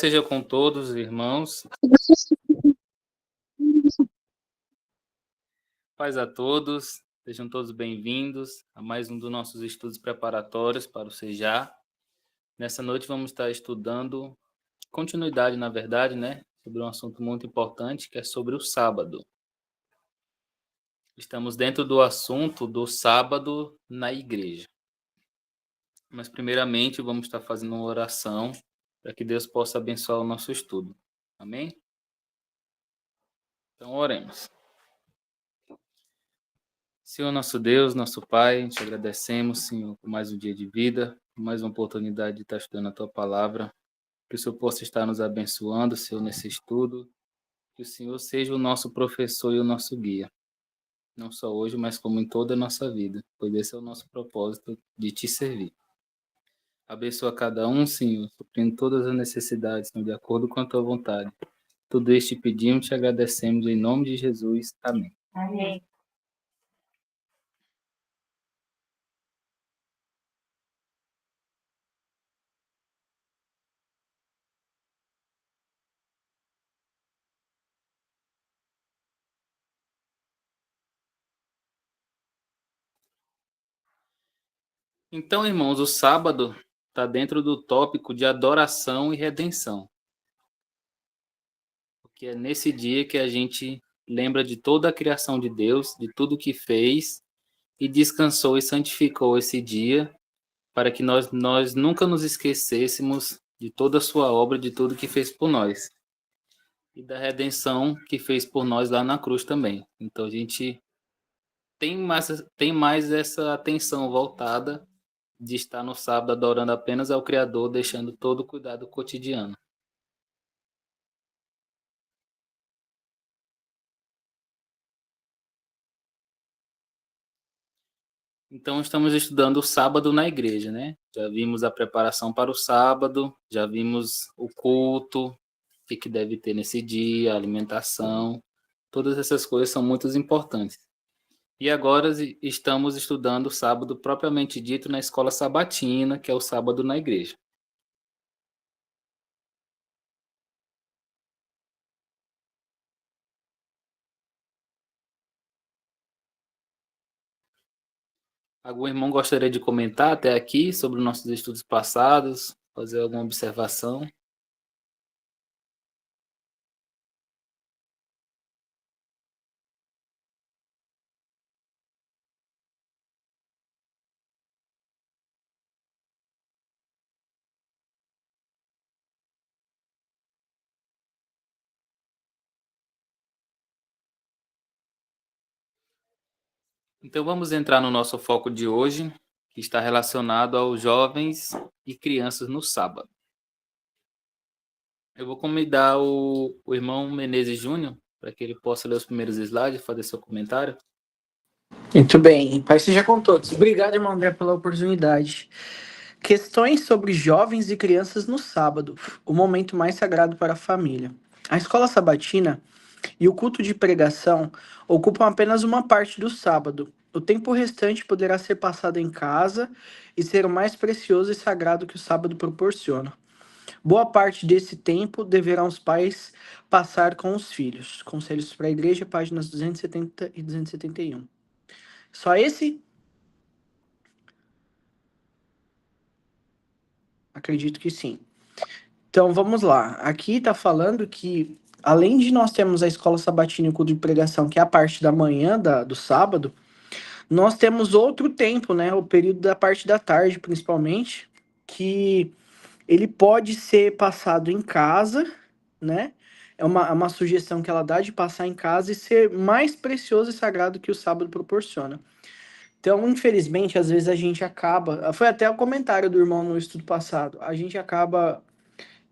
Seja com todos, irmãos. Paz a todos. Sejam todos bem-vindos a mais um dos nossos estudos preparatórios para o CEJA. Nessa noite vamos estar estudando, continuidade, na verdade, sobre um assunto muito importante, que é sobre o sábado. Estamos dentro do assunto do sábado na igreja. Mas, primeiramente, vamos estar fazendo uma oração para que Deus possa abençoar o nosso estudo. Amém? Então, oremos. Senhor, nosso Deus, nosso Pai, te agradecemos, Senhor, por mais um dia de vida, por mais uma oportunidade de estar estudando a Tua Palavra, que o Senhor possa estar nos abençoando, Senhor, nesse estudo, que o Senhor seja o nosso professor e o nosso guia, não só hoje, mas como em toda a nossa vida, pois esse é o nosso propósito de Te servir. Abençoa cada um, Senhor, suprindo todas as necessidades, Senhor, de acordo com a Tua vontade. Tudo isso te pedimos e te agradecemos em nome de Jesus. Amém. Amém. Então, irmãos, o sábado está dentro do tópico de adoração e redenção. Porque é nesse dia que a gente lembra de toda a criação de Deus, de tudo que fez, e descansou e santificou esse dia, para que nós nunca nos esquecêssemos de toda a sua obra, de tudo que fez por nós. E da redenção que fez por nós lá na cruz também. Então a gente tem mais essa atenção voltada de estar no sábado adorando apenas ao Criador, deixando todo o cuidado cotidiano. Então, estamos estudando o sábado na igreja, né? Já vimos a preparação para o sábado, já vimos o culto, o que deve ter nesse dia, a alimentação, todas essas coisas são muito importantes. E agora estamos estudando o sábado propriamente dito na escola sabatina, que é o sábado na igreja. Algum irmão gostaria de comentar até aqui sobre os nossos estudos passados, fazer alguma observação? Então vamos entrar no nosso foco de hoje, que está relacionado aos jovens e crianças no sábado. Eu vou convidar o irmão Menezes Júnior para que ele possa ler os primeiros slides e fazer seu comentário. Muito bem, Pai seja com todos. Obrigado, irmão André, pela oportunidade. Questões sobre jovens e crianças no sábado, o momento mais sagrado para a família. A escola sabatina e o culto de pregação ocupam apenas uma parte do sábado. O tempo restante poderá ser passado em casa e ser o mais precioso e sagrado que o sábado proporciona. Boa parte desse tempo deverão os pais passar com os filhos. Conselhos para a Igreja, páginas 270 e 271. Só esse? Acredito que sim. Então vamos lá. Aqui está falando que, além de nós termos a escola sabatina e o culto de pregação, que é a parte da manhã do sábado, nós temos outro tempo, né? O período da parte da tarde, principalmente, que ele pode ser passado em casa, né? É uma sugestão que ela dá de passar em casa e ser mais precioso e sagrado que o sábado proporciona. Então, infelizmente, às vezes a gente acaba. Foi até o comentário do irmão no estudo passado. A gente acaba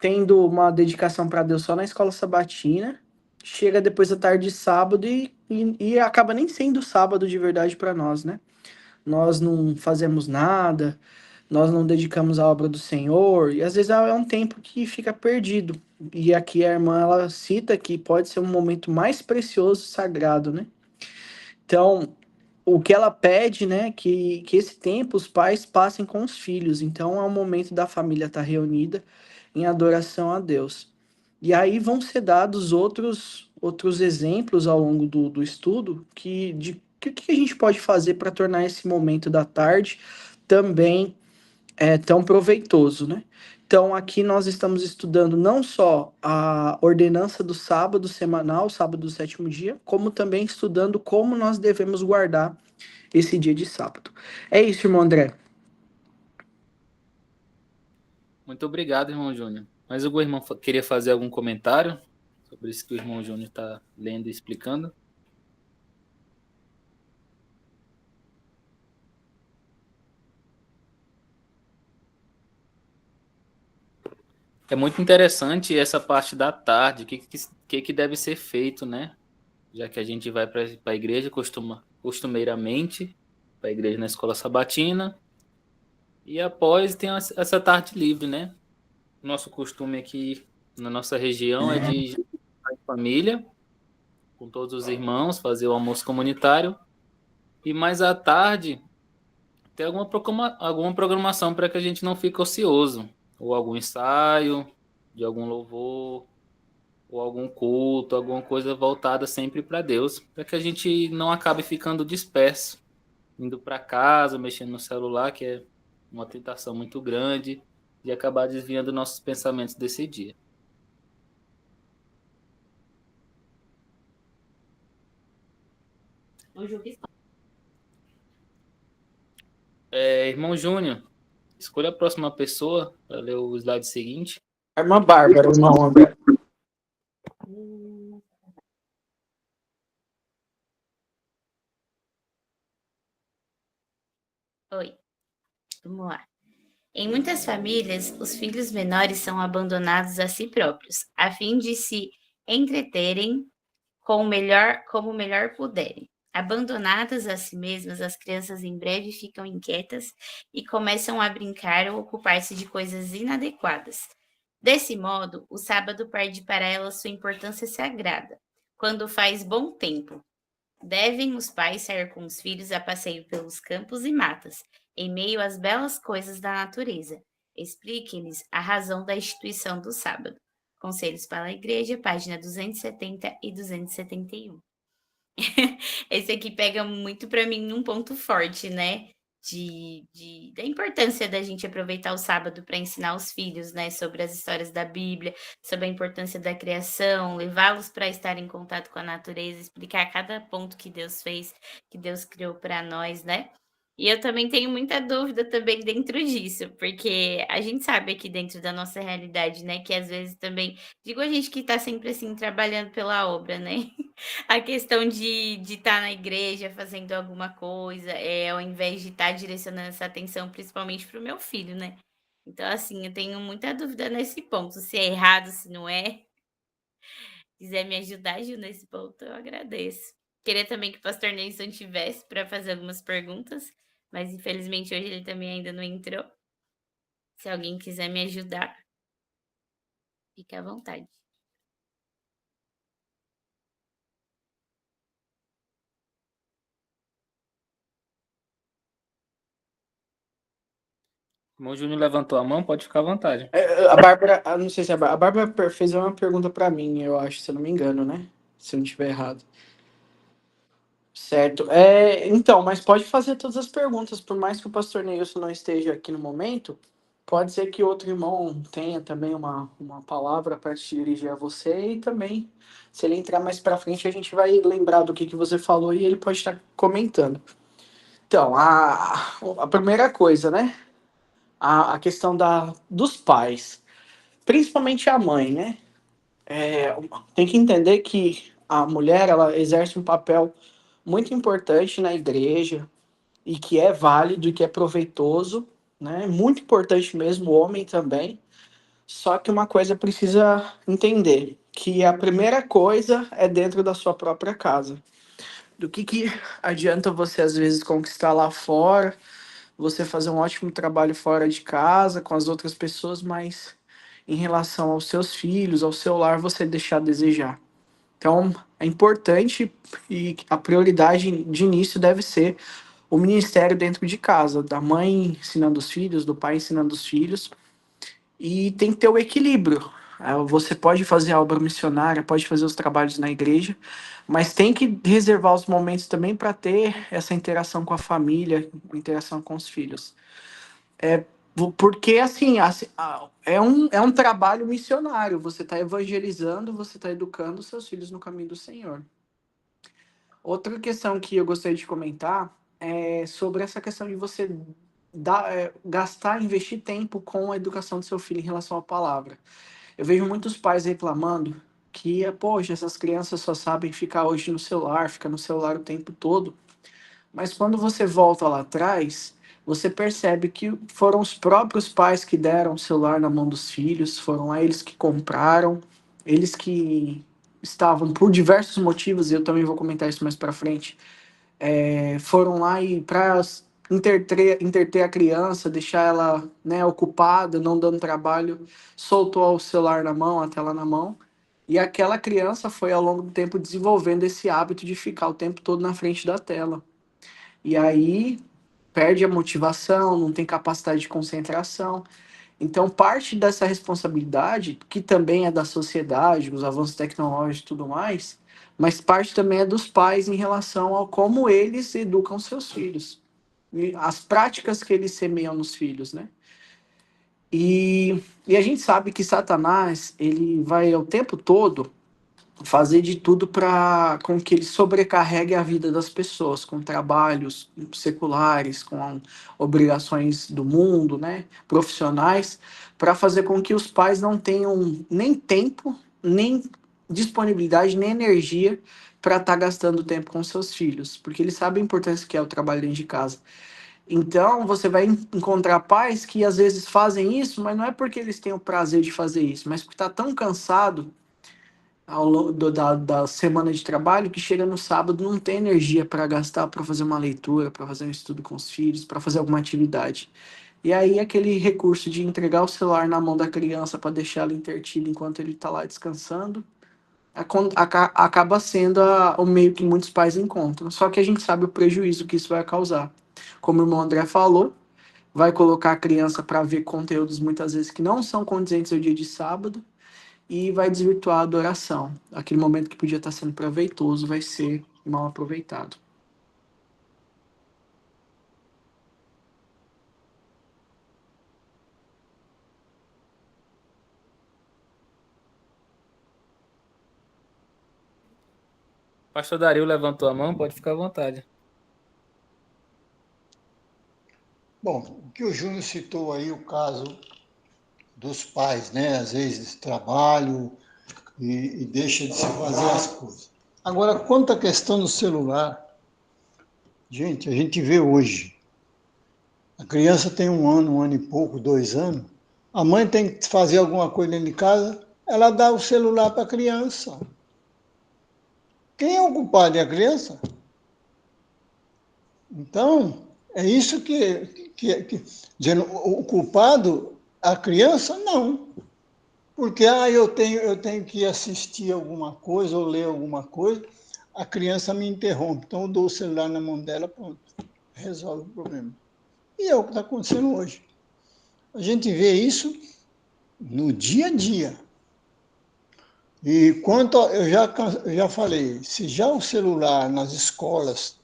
tendo uma dedicação para Deus só na escola sabatina, chega depois da tarde de sábado e acaba nem sendo sábado de verdade para nós, né? Nós não fazemos nada, nós não dedicamos à obra do Senhor, e às vezes é um tempo que fica perdido. E aqui a irmã, ela cita que pode ser um momento mais precioso e sagrado, né? Então, o que ela pede, né, que esse tempo os pais passem com os filhos. Então, é o momento da família estar reunida, em adoração a Deus. E aí vão ser dados outros exemplos ao longo do estudo de que a gente pode fazer para tornar esse momento da tarde também tão proveitoso, né? Então, aqui nós estamos estudando não só a ordenança do sábado semanal, sábado do sétimo dia, como também estudando como nós devemos guardar esse dia de sábado. É isso, irmão André. Muito obrigado, irmão Júnior. Mas o irmão queria fazer algum comentário sobre isso que o irmão Júnior está lendo e explicando? É muito interessante essa parte da tarde, o que deve ser feito, né? Já que a gente vai para a igreja costumeiramente, para a igreja na escola sabatina, e após tem essa tarde livre, né? Nosso costume aqui na nossa região é de jantar em família, com todos os irmãos, fazer o almoço comunitário, e mais à tarde ter alguma programação para que a gente não fique ocioso, ou algum ensaio de algum louvor, ou algum culto, alguma coisa voltada sempre para Deus, para que a gente não acabe ficando disperso, indo para casa, mexendo no celular, que é uma tentação muito grande, de acabar desviando nossos pensamentos desse dia. Irmão Júnior, escolha a próxima pessoa para ler o slide seguinte. A irmã Bárbara, irmão André. Oi, vamos lá. Em muitas famílias, os filhos menores são abandonados a si próprios, a fim de se entreterem como melhor puderem. Abandonadas a si mesmas, as crianças em breve ficam inquietas e começam a brincar ou ocupar-se de coisas inadequadas. Desse modo, o sábado perde para elas sua importância sagrada, quando faz bom tempo. Devem os pais sair com os filhos a passeio pelos campos e matas, em meio às belas coisas da natureza. Explique-lhes a razão da instituição do sábado. Conselhos para a Igreja, página 270 e 271. Esse aqui pega muito para mim num ponto forte, né? Da importância da gente aproveitar o sábado para ensinar os filhos, né, sobre as histórias da Bíblia, sobre a importância da criação, levá-los para estar em contato com a natureza, explicar cada ponto que Deus fez, que Deus criou para nós, né? E eu também tenho muita dúvida também dentro disso, porque a gente sabe aqui dentro da nossa realidade, né, que às vezes também, digo a gente que está sempre assim trabalhando pela obra, né? A questão de estar na igreja fazendo alguma coisa, ao invés de estar direcionando essa atenção principalmente para o meu filho, né. Então, assim, eu tenho muita dúvida nesse ponto, se é errado, se não é. Quiser me ajudar, Ju, nesse ponto, eu agradeço. Queria também que o pastor Neilson tivesse para fazer algumas perguntas, mas infelizmente hoje ele também ainda não entrou. Se alguém quiser me ajudar, fique à vontade. O irmão Júnior levantou a mão, pode ficar à vontade. A Bárbara, não sei se a Bárbara fez uma pergunta para mim, eu acho, se eu não me engano, né? Se eu não estiver errado. Certo. Então, mas pode fazer todas as perguntas, por mais que o pastor Neilson não esteja aqui no momento, pode ser que outro irmão tenha também uma palavra para te dirigir a você e também, se ele entrar mais para frente, a gente vai lembrar do que você falou e ele pode estar comentando. Então, a primeira coisa, né? A questão dos pais, principalmente a mãe, né? Tem que entender que a mulher, ela exerce um papel muito importante na igreja e que é válido e que é proveitoso, né? Muito importante mesmo, o homem também. Só que uma coisa precisa entender, que a primeira coisa é dentro da sua própria casa. Do que adianta você às vezes conquistar lá fora, você fazer um ótimo trabalho fora de casa com as outras pessoas, mas em relação aos seus filhos, ao seu lar, você deixar a desejar. Então, é importante e a prioridade de início deve ser o ministério dentro de casa, da mãe ensinando os filhos, do pai ensinando os filhos. E tem que ter o equilíbrio. Você pode fazer a obra missionária, pode fazer os trabalhos na igreja, mas tem que reservar os momentos também para ter essa interação com a família, interação com os filhos. Porque, é um trabalho missionário. Você está evangelizando, você está educando os seus filhos no caminho do Senhor. Outra questão que eu gostaria de comentar é sobre essa questão de você gastar, investir tempo com a educação do seu filho em relação à palavra. Eu vejo muitos pais reclamando que, poxa, essas crianças só sabem ficar hoje no celular, fica no celular o tempo todo. Mas quando você volta lá atrás, você percebe que foram os próprios pais que deram o celular na mão dos filhos, foram lá eles que compraram, eles que estavam por diversos motivos, e eu também vou comentar isso mais para frente, foram lá e para interter a criança, deixar ela, né, ocupada, não dando trabalho, soltou o celular na mão, a tela na mão, e aquela criança foi ao longo do tempo desenvolvendo esse hábito de ficar o tempo todo na frente da tela. E aí perde a motivação, não tem capacidade de concentração. Então, parte dessa responsabilidade, que também é da sociedade, os avanços tecnológicos e tudo mais, mas parte também é dos pais em relação ao como eles educam seus filhos. E as práticas que eles semeiam nos filhos, né? E a gente sabe que Satanás, ele vai o tempo todo fazer de tudo para com que ele sobrecarregue a vida das pessoas, com trabalhos seculares, com obrigações do mundo, né, profissionais, para fazer com que os pais não tenham nem tempo, nem disponibilidade, nem energia para estar gastando tempo com seus filhos, porque eles sabem a importância que é o trabalho dentro de casa. Então, você vai encontrar pais que às vezes fazem isso, mas não é porque eles têm o prazer de fazer isso, mas porque está tão cansado ao longo da semana de trabalho que chega no sábado não tem energia para gastar para fazer uma leitura, para fazer um estudo com os filhos, para fazer alguma atividade. E aí aquele recurso de entregar o celular na mão da criança para deixar ela intertida enquanto ele está lá descansando, acaba sendo o meio que muitos pais encontram. Só que a gente sabe o prejuízo que isso vai causar. Como o irmão André falou, vai colocar a criança para ver conteúdos muitas vezes que não são condizentes ao dia de sábado, e vai desvirtuar a adoração. Aquele momento que podia estar sendo proveitoso vai ser mal aproveitado. Pastor Dario levantou a mão, pode ficar à vontade. Bom, o que o Júnior citou aí, o caso dos pais, né? Às vezes trabalho e deixa de se fazer as coisas. Agora, quanto à questão do celular, gente, a gente vê hoje, a criança tem 1 ano e pouco, 2 anos, a mãe tem que fazer alguma coisa dentro de casa, ela dá o celular para a criança. Quem é o culpado? É a criança? Então, é isso dizendo, o culpado, a criança, não. Porque eu tenho que assistir alguma coisa ou ler alguma coisa, a criança me interrompe. Então, eu dou o celular na mão dela, pronto, resolve o problema. E é o que está acontecendo hoje. A gente vê isso no dia a dia. E eu já falei, se já o celular nas escolas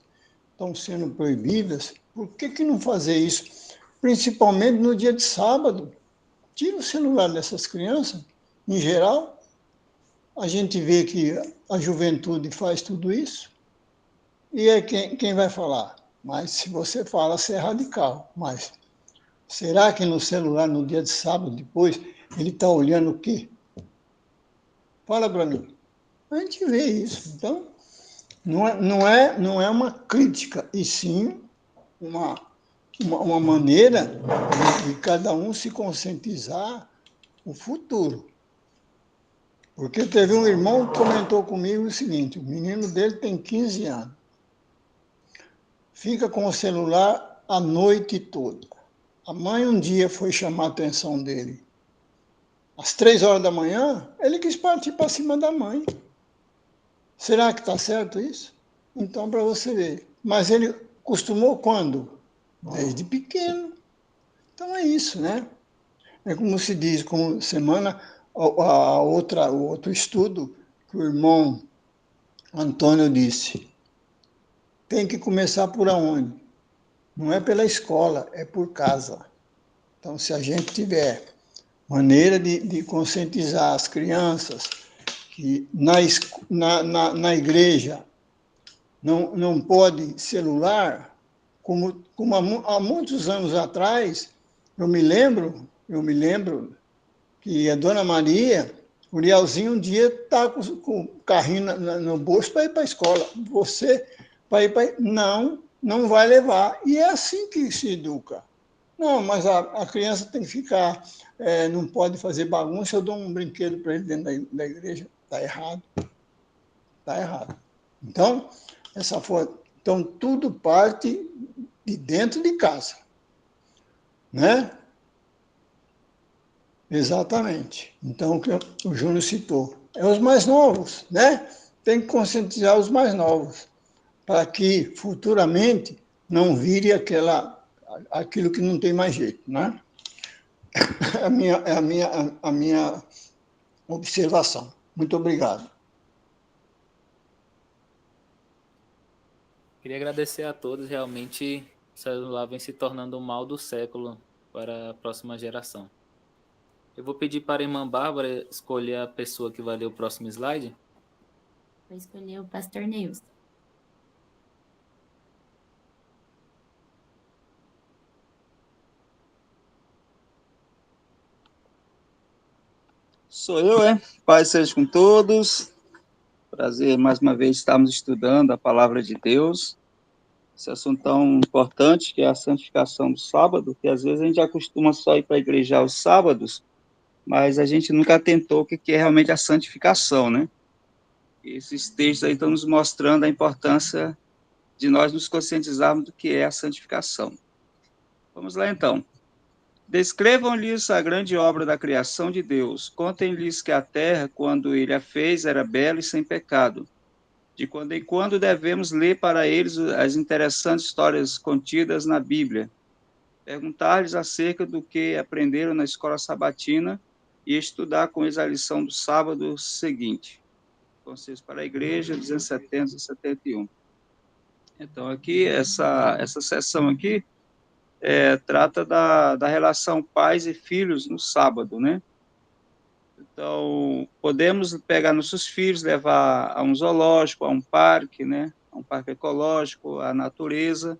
estão sendo proibidas, por que não fazer isso? Principalmente no dia de sábado. Tira o celular dessas crianças, em geral. A gente vê que a juventude faz tudo isso. E é quem vai falar? Mas se você fala, você é radical. Mas será que no celular, no dia de sábado, depois, ele está olhando o quê? Fala para mim. A gente vê isso. Então, não é uma crítica, e sim uma maneira de cada um se conscientizar o futuro. Porque teve um irmão que comentou comigo o seguinte, o menino dele tem 15 anos, fica com o celular a noite toda. A mãe um dia foi chamar a atenção dele. Às 3 horas da manhã, ele quis partir para cima da mãe. Será que está certo isso? Então, para você ver. Mas ele costumou quando? Desde pequeno. Então é isso, né? É como se diz, como semana, o outro estudo que o irmão Antônio disse, tem que começar por aonde? Não é pela escola, é por casa. Então, se a gente tiver maneira de conscientizar as crianças que na igreja não pode celular, como há muitos anos atrás, eu me lembro que a Dona Maria, o Lealzinho um dia está com o carrinho no bolso para ir para a escola. Você, para ir para... Não vai levar. E é assim que se educa. Não, mas a criança tem que ficar, não pode fazer bagunça, eu dou um brinquedo para ele dentro da igreja. Está errado. Está errado. Então, então, tudo parte de dentro de casa. Né? Exatamente. Então, o que o Júnior citou. É os mais novos, né? Tem que conscientizar os mais novos, para que futuramente não vire aquilo que não tem mais jeito, né? A minha observação. Muito obrigado. Queria agradecer a todos. Realmente, o celular vem se tornando o mal do século para a próxima geração. Eu vou pedir para a irmã Bárbara escolher a pessoa que vai ler o próximo slide. Vou escolher o pastor Neilson. Sou eu, é? Paz seja com todos. Prazer mais uma vez estarmos estudando a palavra de Deus. Esse assunto tão importante que é a santificação do sábado, que às vezes a gente acostuma só ir para a igreja aos sábados, mas a gente nunca atentou o que é realmente a santificação, né? E esses textos aí estão nos mostrando a importância de nós nos conscientizarmos do que é a santificação. Vamos lá então. Descrevam-lhes a grande obra da criação de Deus. Contem-lhes que a terra, quando ele a fez, era bela e sem pecado. De quando em quando devemos ler para eles as interessantes histórias contidas na Bíblia. Perguntar-lhes acerca do que aprenderam na escola sabatina e estudar com eles a lição do sábado seguinte. Conselhos para a Igreja, 270 e 71. Então, aqui, essa sessão aqui, trata da relação pais e filhos no sábado, né? Então, podemos pegar nossos filhos, levar a um zoológico, a um parque, né? A um parque ecológico, à natureza,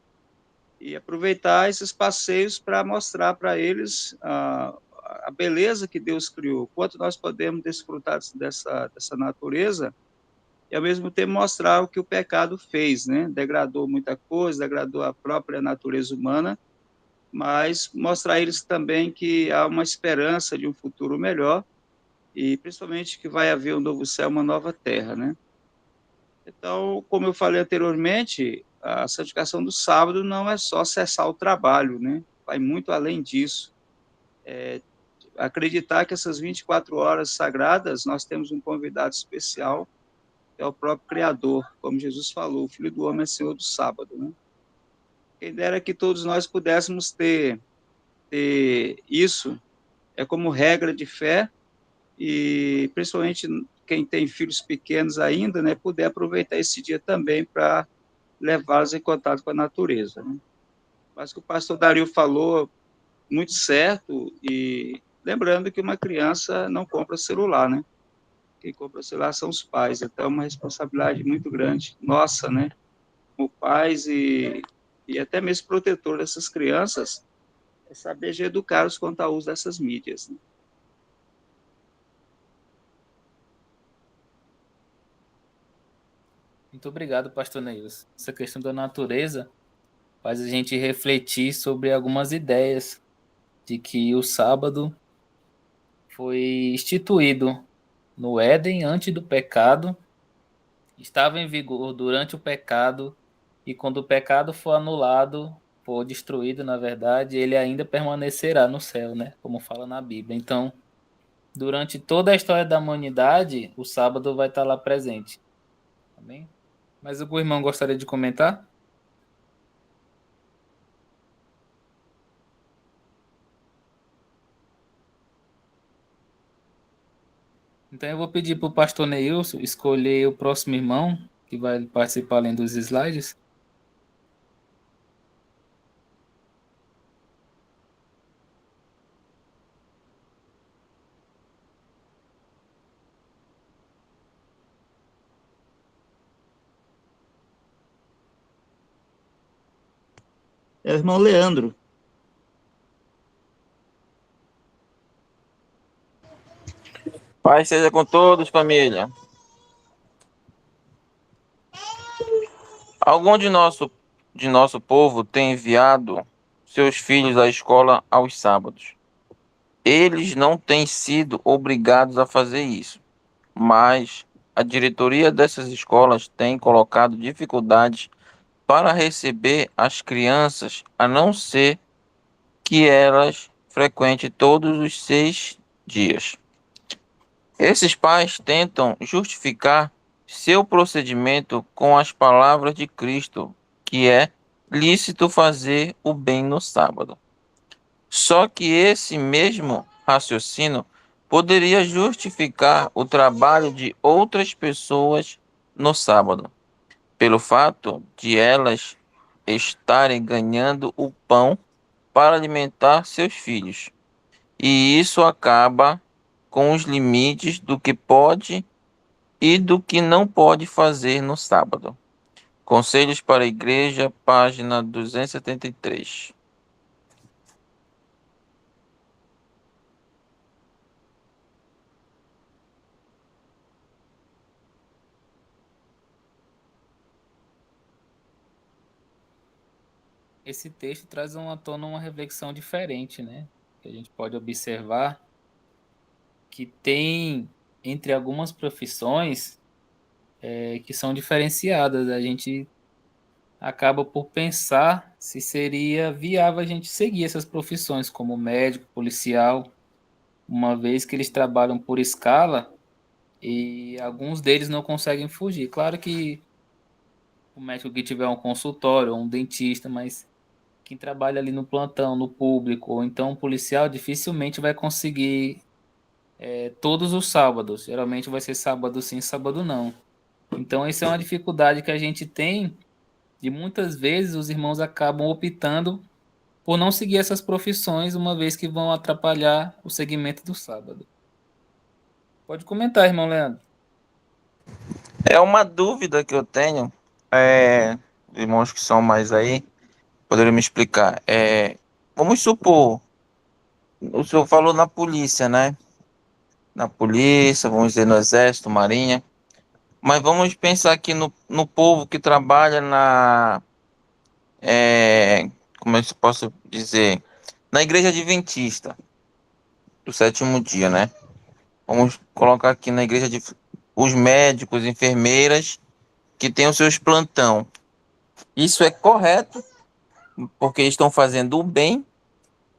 e aproveitar esses passeios para mostrar para eles a beleza que Deus criou, quanto nós podemos desfrutar dessa natureza, e ao mesmo tempo mostrar o que o pecado fez, né? Degradou muita coisa, degradou a própria natureza humana, mas mostrar a eles também que há uma esperança de um futuro melhor e principalmente que vai haver um novo céu, uma nova terra, né? Então, como eu falei anteriormente, a santificação do sábado não é só cessar o trabalho, né? Vai muito além disso. Acreditar que essas 24 horas sagradas nós temos um convidado especial, que é o próprio Criador, como Jesus falou, o Filho do Homem é Senhor do sábado, né? Quem dera que todos nós pudéssemos ter isso como regra de fé, e principalmente quem tem filhos pequenos ainda, né, puder aproveitar esse dia também para levá-los em contato com a natureza, né? Mas o que o pastor Dario falou, muito certo, e lembrando que uma criança não compra celular, né? Quem compra celular são os pais, então é uma responsabilidade muito grande, nossa, né, como pais e até mesmo protetor dessas crianças, é saber de educá-los quanto ao uso dessas mídias, né? Muito obrigado, pastor Neilson. Essa questão da natureza faz a gente refletir sobre algumas ideias de que o sábado foi instituído no Éden antes do pecado, estava em vigor durante o pecado, e quando o pecado for anulado, for destruído, na verdade, ele ainda permanecerá no céu, né? Como fala na Bíblia. Então, durante toda a história da humanidade, o sábado vai estar lá presente. Amém? Mas o irmão gostaria de comentar? Então eu vou pedir para o pastor Neilson escolher o próximo irmão que vai participar além dos slides. É o irmão Leandro. Paz seja com todos, família. Algum de nosso povo tem enviado seus filhos à escola aos sábados. Eles não têm sido obrigados a fazer isso, mas a diretoria dessas escolas tem colocado dificuldades para receber as crianças, a não ser que elas frequentem todos os 6 dias. Esses pais tentam justificar seu procedimento com as palavras de Cristo, que é lícito fazer o bem no sábado. Só que esse mesmo raciocínio poderia justificar o trabalho de outras pessoas no sábado, pelo fato de elas estarem ganhando o pão para alimentar seus filhos. E isso acaba com os limites do que pode e do que não pode fazer no sábado. Conselhos para a Igreja, página 273. Esse texto traz à tona uma reflexão diferente, né? Que a gente pode observar que tem entre algumas profissões que são diferenciadas. A gente acaba por pensar se seria viável a gente seguir essas profissões, como médico, policial, uma vez que eles trabalham por escala e alguns deles não conseguem fugir. Claro que o médico que tiver um consultório, ou um dentista, mas quem trabalha ali no plantão, no público, ou então um policial, dificilmente vai conseguir todos os sábados. Geralmente vai ser sábado sim, sábado não. Então, essa é uma dificuldade que a gente tem, e muitas vezes os irmãos acabam optando por não seguir essas profissões, uma vez que vão atrapalhar o segmento do sábado. Pode comentar, irmão Leandro. É uma dúvida que eu tenho, irmãos que são mais aí, poderiam me explicar. Vamos supor, o senhor falou na polícia, né? Na polícia, vamos dizer no exército, marinha. Mas vamos pensar aqui no povo que trabalha como eu posso dizer, na igreja adventista do sétimo dia, né? Vamos colocar aqui na igreja de os médicos, enfermeiras que têm os seus plantão. Isso é correto, porque estão fazendo o bem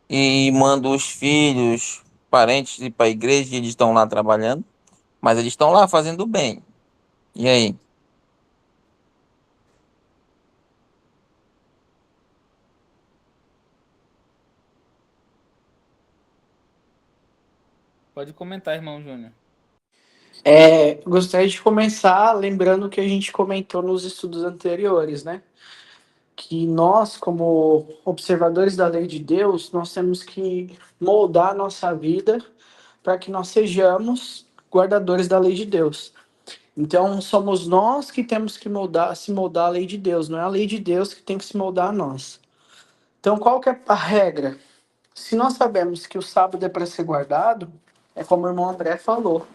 e mandam os filhos, parentes ir para a igreja e eles estão lá trabalhando, mas eles estão lá fazendo o bem. E aí? Pode comentar, irmão Júnior. Gostaria de começar lembrando o que a gente comentou nos estudos anteriores, né? Que nós, como observadores da lei de Deus, nós temos que moldar a nossa vida para que nós sejamos guardadores da lei de Deus. Então, somos nós que temos que se moldar a lei de Deus, não é a lei de Deus que tem que se moldar a nós. Então, qual que é a regra? Se nós sabemos que o sábado é para ser guardado, é como o irmão André falou,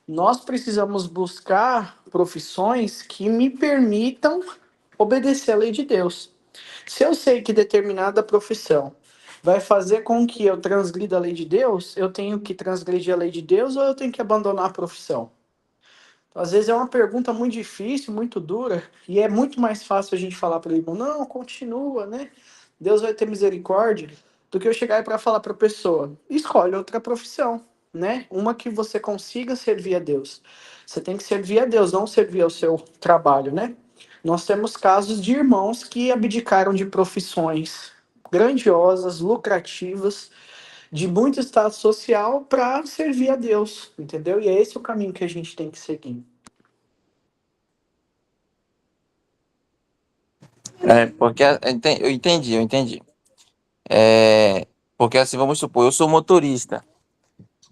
nós precisamos buscar profissões que me permitam obedecer à lei de Deus. Se eu sei que determinada profissão vai fazer com que eu transgrida a lei de Deus, eu tenho que transgredir a lei de Deus ou eu tenho que abandonar a profissão? Então, às vezes é uma pergunta muito difícil, muito dura, e é muito mais fácil a gente falar para o irmão, não, continua, né? Deus vai ter misericórdia, do que eu chegar para falar para a pessoa, escolhe outra profissão, né? Uma que você consiga servir a Deus. Você tem que servir a Deus, não servir ao seu trabalho, né? Nós temos casos de irmãos que abdicaram de profissões grandiosas, lucrativas, de muito status social para servir a Deus, entendeu? E é esse o caminho que a gente tem que seguir. Porque eu entendi. Porque assim, vamos supor, eu sou motorista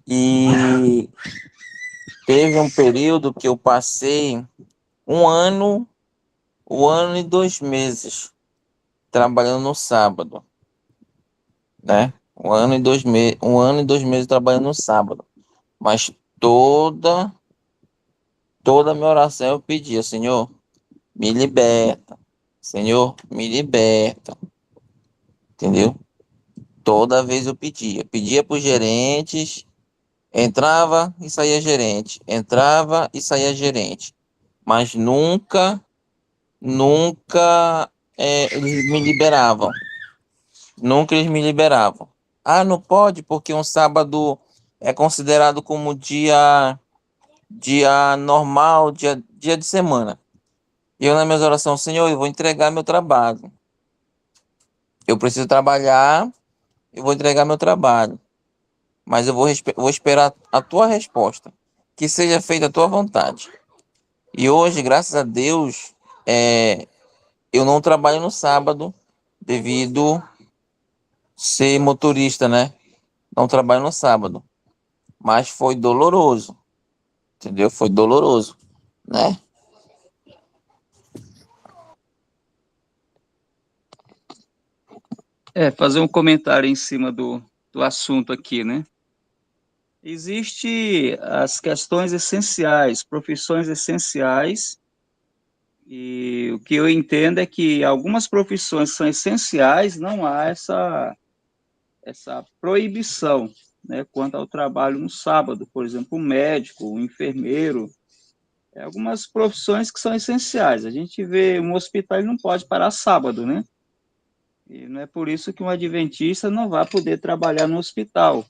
e teve um período que eu passei um ano, 1 ano e 2 meses trabalhando no sábado, né? 1 ano e 2 meses trabalhando no sábado. Mas toda a minha oração eu pedia, Senhor, me liberta. Senhor, me liberta. Entendeu? Toda vez eu pedia para os gerentes, entrava e saía gerente, entrava e saía gerente, mas nunca eles me liberavam, nunca eles me liberavam. Ah, não pode porque um sábado é considerado como dia normal, dia de semana. E eu nas minhas orações, Senhor, eu vou entregar meu trabalho, eu preciso trabalhar, eu vou entregar meu trabalho. Mas eu vou esperar a tua resposta, que seja feita a tua vontade. E hoje, graças a Deus, eu não trabalho no sábado devido ser motorista, né? Não trabalho no sábado, mas foi doloroso, entendeu? Foi doloroso, né? Fazer um comentário em cima do assunto aqui, né? Existem as questões essenciais, profissões essenciais, e o que eu entendo é que algumas profissões são essenciais, não há essa proibição, né, quanto ao trabalho no sábado, por exemplo, o médico, o enfermeiro, algumas profissões que são essenciais. A gente vê um hospital, ele não pode parar sábado, né? E não é por isso que um adventista não vai poder trabalhar no hospital.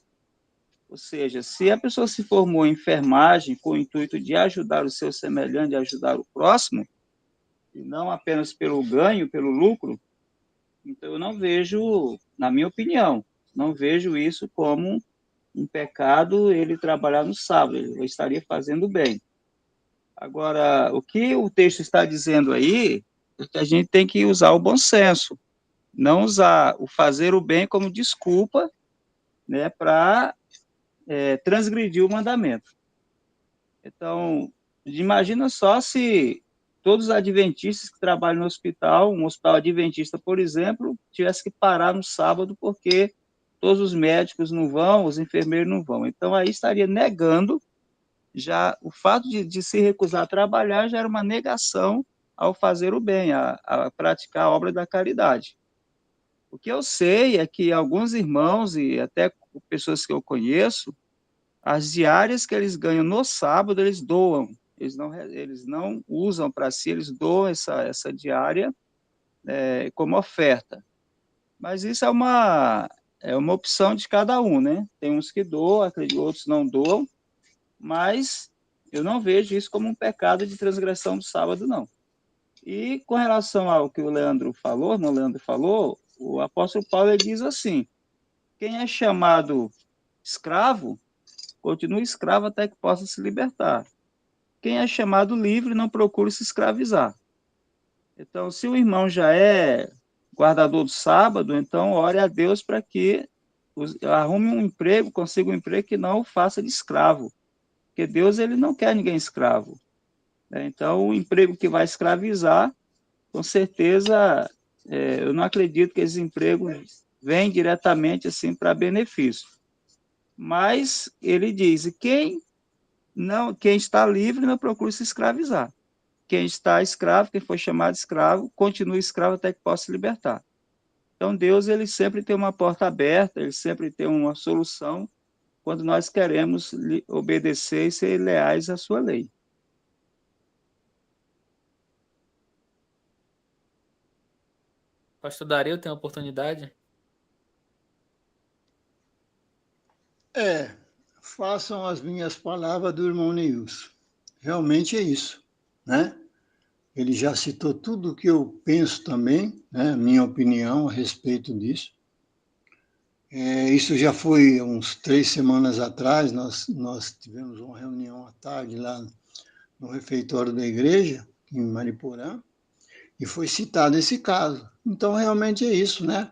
Ou seja, se a pessoa se formou em enfermagem com o intuito de ajudar o seu semelhante, de ajudar o próximo, e não apenas pelo ganho, pelo lucro, então eu não vejo, na minha opinião, não vejo isso como um pecado ele trabalhar no sábado, ele estaria fazendo bem. Agora, o que o texto está dizendo aí é que a gente tem que usar o bom senso, não usar o fazer o bem como desculpa, né, para transgredir o mandamento. Então, imagina só se todos os adventistas que trabalham no hospital, um hospital adventista, por exemplo, tivesse que parar no sábado porque todos os médicos não vão, os enfermeiros não vão. Então, aí estaria negando, já o fato de se recusar a trabalhar já era uma negação ao fazer o bem, a praticar a obra da caridade. O que eu sei é que alguns irmãos e até pessoas que eu conheço, as diárias que eles ganham no sábado, eles doam. Eles não usam para si, eles doam essa diária como oferta. Mas isso é uma opção de cada um, né? Tem uns que doam, outros não doam, mas eu não vejo isso como um pecado de transgressão do sábado, não. E com relação ao que o Leandro falou, o apóstolo Paulo ele diz assim: quem é chamado escravo, continua escravo até que possa se libertar. Quem é chamado livre, não procure se escravizar. Então, se o irmão já é guardador do sábado, então ore a Deus para que arrume um emprego, consiga um emprego que não o faça de escravo. Porque Deus ele não quer ninguém escravo. Então, o emprego que vai escravizar, com certeza, eu não acredito que esse emprego vem diretamente assim para benefício. Mas ele diz: quem está livre não procura se escravizar. Quem está escravo, quem foi chamado escravo, continua escravo até que possa se libertar. Então Deus ele sempre tem uma porta aberta, ele sempre tem uma solução quando nós queremos obedecer e ser leais à sua lei. Pastor Dario, tem a oportunidade? Façam as minhas palavras do irmão Neilson. Realmente é isso, né? Ele já citou tudo o que eu penso também, né? Minha opinião a respeito disso. Isso já foi uns 3 semanas atrás, nós tivemos uma reunião à tarde lá no refeitório da igreja, em Mariporã, e foi citado esse caso. Então, realmente é isso, né?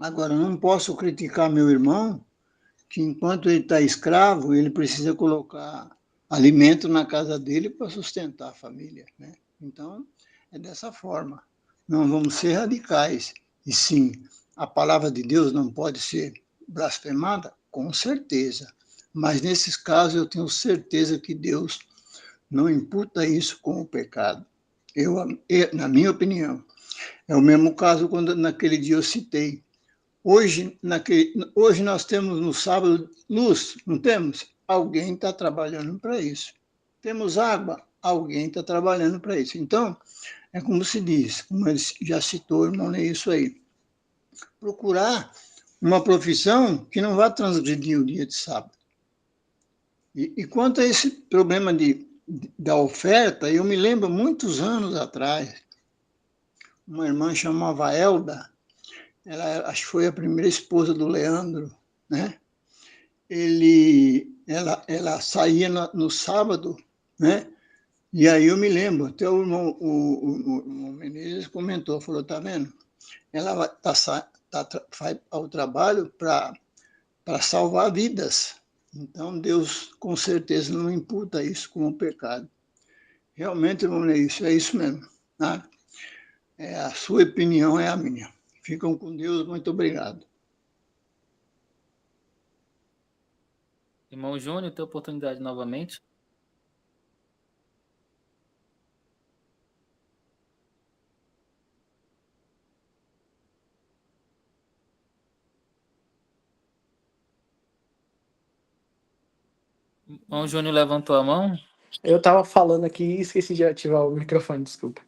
Agora, eu não posso criticar meu irmão, que enquanto ele está escravo, ele precisa colocar alimento na casa dele para sustentar a família, né? Então, é dessa forma. Não vamos ser radicais. E sim, a palavra de Deus não pode ser blasfemada? Com certeza. Mas nesses casos eu tenho certeza que Deus não imputa isso como pecado. Na minha opinião, é o mesmo caso quando naquele dia eu citei. Hoje nós temos no sábado luz, não temos? Alguém está trabalhando para isso. Temos água? Alguém está trabalhando para isso. Então, é como se diz, como ele já citou, irmão, é isso aí. Procurar uma profissão que não vá transgredir o dia de sábado. E quanto a esse problema da oferta, eu me lembro muitos anos atrás, uma irmã chamava Elda, ela acho que foi a primeira esposa do Leandro, né? Ela saía no sábado, né? E aí eu me lembro, até o irmão Menezes comentou, falou, tá vendo? Ela vai ao trabalho para salvar vidas. Então Deus com certeza não imputa isso como pecado. Realmente, irmão Menezes, é isso mesmo. Tá? A sua opinião é a minha. Ficam com Deus, muito obrigado. Irmão Júnior, tem oportunidade novamente. Irmão Júnior levantou a mão. Eu estava falando aqui e esqueci de ativar o microfone, desculpa.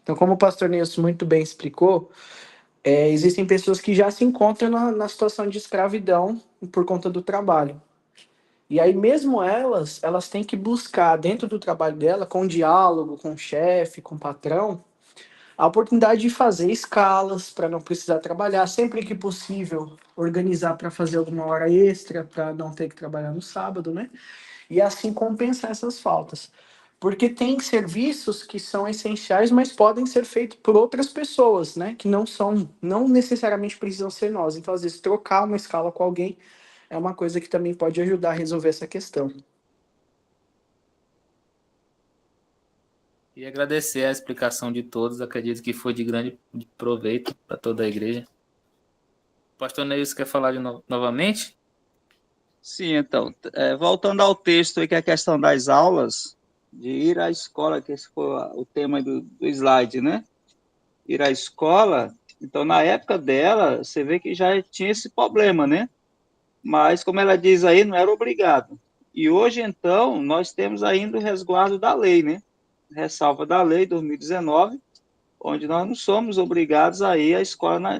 Então, como o pastor Nilson muito bem explicou, existem pessoas que já se encontram na situação de escravidão por conta do trabalho. E aí, mesmo elas têm que buscar, dentro do trabalho dela, com diálogo, com o chefe, com o patrão, a oportunidade de fazer escalas para não precisar trabalhar, sempre que possível, organizar para fazer alguma hora extra, para não ter que trabalhar no sábado, né? E assim compensar essas faltas. Porque tem serviços que são essenciais, mas podem ser feitos por outras pessoas, né? Que não necessariamente precisam ser nós. Então, às vezes, trocar uma escala com alguém é uma coisa que também pode ajudar a resolver essa questão. E agradecer a explicação de todos. Acredito que foi de grande proveito para toda a igreja. O pastor Neilson quer falar novamente? Sim, então, voltando ao texto aí, que é a questão das aulas, de ir à escola, que esse foi o tema do slide, né? Ir à escola, então, na época dela, você vê que já tinha esse problema, né? Mas, como ela diz aí, não era obrigado. E hoje, então, nós temos ainda o resguardo da lei, né? Ressalva da lei 2019, onde nós não somos obrigados a ir à escola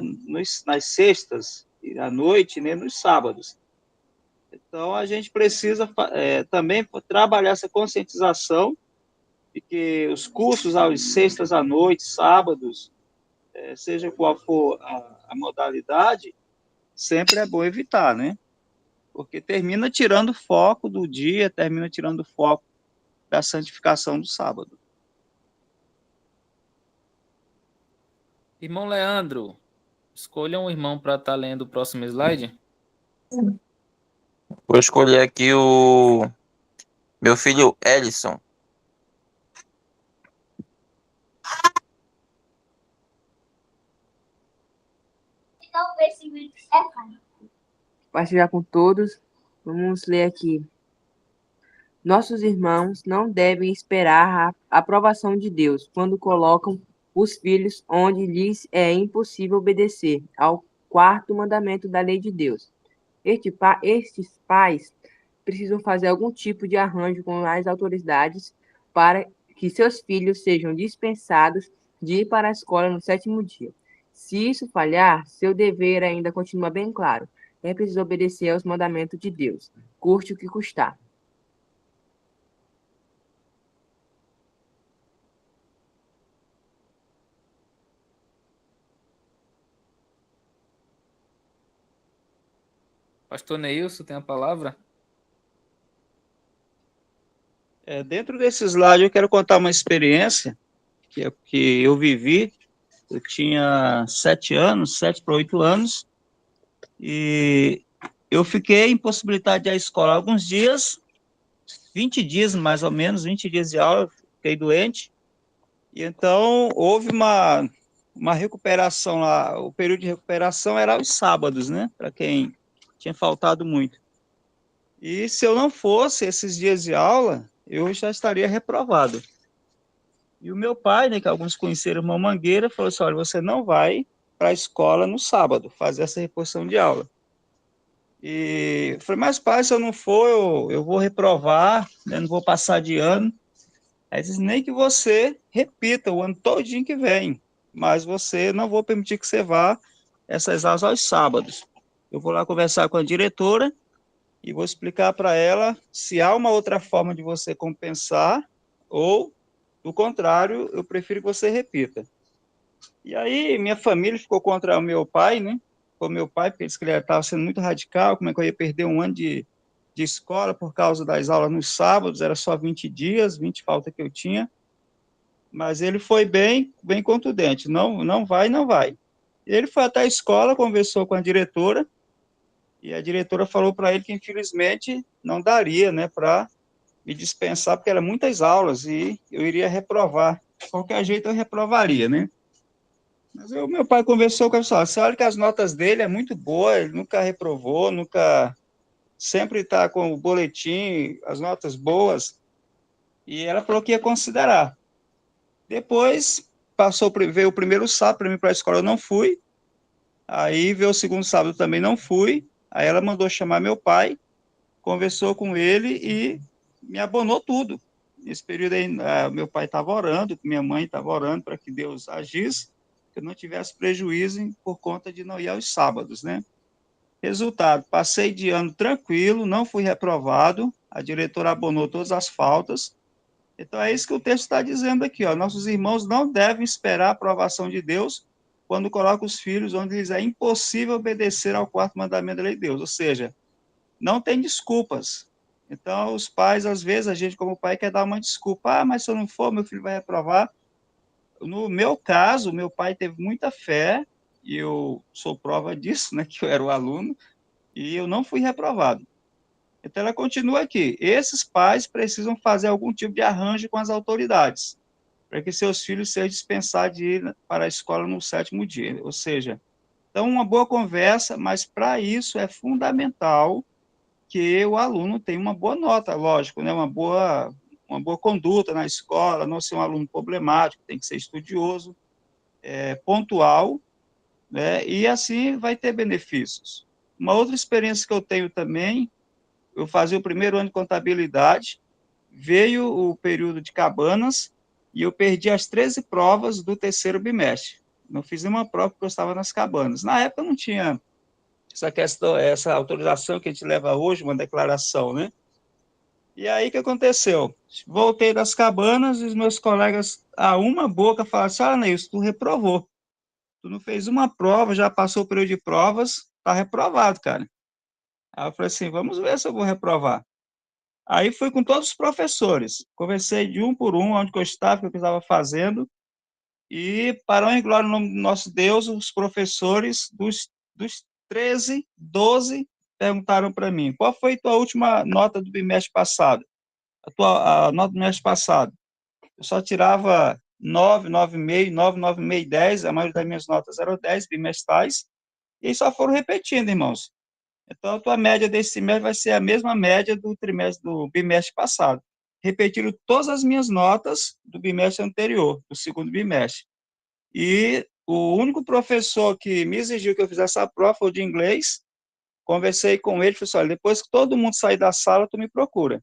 nas sextas, e à noite, nem nos sábados. Então, a gente precisa também trabalhar essa conscientização de que os cursos às sextas à noite, sábados, seja qual for a modalidade, sempre é bom evitar, né? Porque termina tirando foco do dia, termina tirando foco da santificação do sábado. Irmão Leandro, escolha um irmão para estar lendo o próximo slide. Vou escolher aqui o meu filho Ellison. Partilhar com todos. Vamos ler aqui. Nossos irmãos não devem esperar a aprovação de Deus quando colocam os filhos onde lhes é impossível obedecer ao quarto mandamento da lei de Deus. Estes pais precisam fazer algum tipo de arranjo com as autoridades para que seus filhos sejam dispensados de ir para a escola no 7º dia. Se isso falhar, seu dever ainda continua bem claro. É preciso obedecer aos mandamentos de Deus, custe o que custar. Pastor Neilson, tem a palavra? Dentro desse slide, eu quero contar uma experiência que eu vivi. Eu tinha 7 para 8 anos, e eu fiquei impossibilitado de ir à escola alguns dias, 20 dias mais ou menos, 20 dias de aula, fiquei doente, e então houve uma recuperação lá. O período de recuperação era aos sábados, né, para quem tinha faltado muito. E se eu não fosse esses dias de aula, eu já estaria reprovado. E o meu pai, né, que alguns conheceram uma Mangueira, falou assim: olha, você não vai para a escola no sábado, fazer essa reposição de aula. E eu falei: mas pai, se eu não for, eu vou reprovar, né, não vou passar de ano. Aí ele disse: nem que você repita o ano todinho que vem, mas você não vou permitir que você vá essas aulas aos sábados. Eu vou lá conversar com a diretora e vou explicar para ela se há uma outra forma de você compensar, ou, do contrário, eu prefiro que você repita. E aí minha família ficou contra o meu pai, né? O meu pai, porque ele disse que ele estava sendo muito radical, como é que eu ia perder um ano de escola por causa das aulas nos sábados, era só 20 dias, 20 falta que eu tinha. Mas ele foi bem contundente: não, não vai, não vai. Ele foi até a escola, conversou com a diretora, e a diretora falou para ele que, infelizmente, não daria, né, para me dispensar, porque eram muitas aulas e eu iria reprovar. De qualquer jeito, eu reprovaria, né? Mas meu pai conversou com a pessoa: você olha que as notas dele é muito boa, ele nunca reprovou, nunca, sempre está com o boletim, as notas boas, e ela falou que ia considerar. Depois, veio o primeiro sábado para mim para a escola, eu não fui. Aí veio o segundo sábado, também não fui. Aí ela mandou chamar meu pai, conversou com ele e me abonou tudo. Nesse período aí, meu pai estava orando, minha mãe estava orando para que Deus agisse, que eu não tivesse prejuízo por conta de não ir aos sábados, né? Resultado: passei de ano tranquilo, não fui reprovado, a diretora abonou todas as faltas. Então é isso que o texto está dizendo aqui, ó: nossos irmãos não devem esperar a aprovação de Deus quando colocam os filhos onde lhes é impossível obedecer ao quarto mandamento da lei de Deus. Ou seja, não tem desculpas. Então, os pais, às vezes, a gente como pai quer dar uma desculpa: mas se eu não for, meu filho vai reprovar. No meu caso, meu pai teve muita fé, e eu sou prova disso, né, que eu era o aluno, e eu não fui reprovado. Então, ela continua aqui: esses pais precisam fazer algum tipo de arranjo com as autoridades, para que seus filhos sejam dispensados de ir para a escola no 7º dia. Ou seja, então, uma boa conversa, mas para isso é fundamental que o aluno tenha uma boa nota, lógico, né? Uma boa conduta na escola, não ser um aluno problemático, tem que ser estudioso, pontual, né? E assim vai ter benefícios. Uma outra experiência que eu tenho também: eu fazia o primeiro ano de contabilidade, veio o período de cabanas, e eu perdi as 13 provas do 3º bimestre. Não fiz nenhuma prova porque eu estava nas cabanas. Na época não tinha essa questão, essa autorização que a gente leva hoje, uma declaração, né? E aí o que aconteceu? Voltei das cabanas e os meus colegas, a uma boca, falaram assim: ah, Neilson, tu reprovou. Tu não fez uma prova, já passou o período de provas, tá reprovado, cara. Aí eu falei assim: vamos ver se eu vou reprovar. Aí fui com todos os professores, conversei de um por um, onde que eu estava, o que eu estava fazendo, e, para honra e glória no nome do nosso Deus, os professores dos 13, 12 perguntaram para mim: qual foi a tua última nota do bimestre passado? A nota do bimestre passado? Eu só tirava 9, 9,5, 9, 9,5, 10, a maioria das minhas notas eram 10 bimestrais, e eles só foram repetindo, irmãos. Então, a tua média desse semestre vai ser a mesma média do bimestre passado. Repetiram todas as minhas notas do bimestre anterior, do 2º bimestre. E o único professor que me exigiu que eu fizesse a prova foi o de inglês. Conversei com ele, falei assim: olha, depois que todo mundo sair da sala, tu me procura.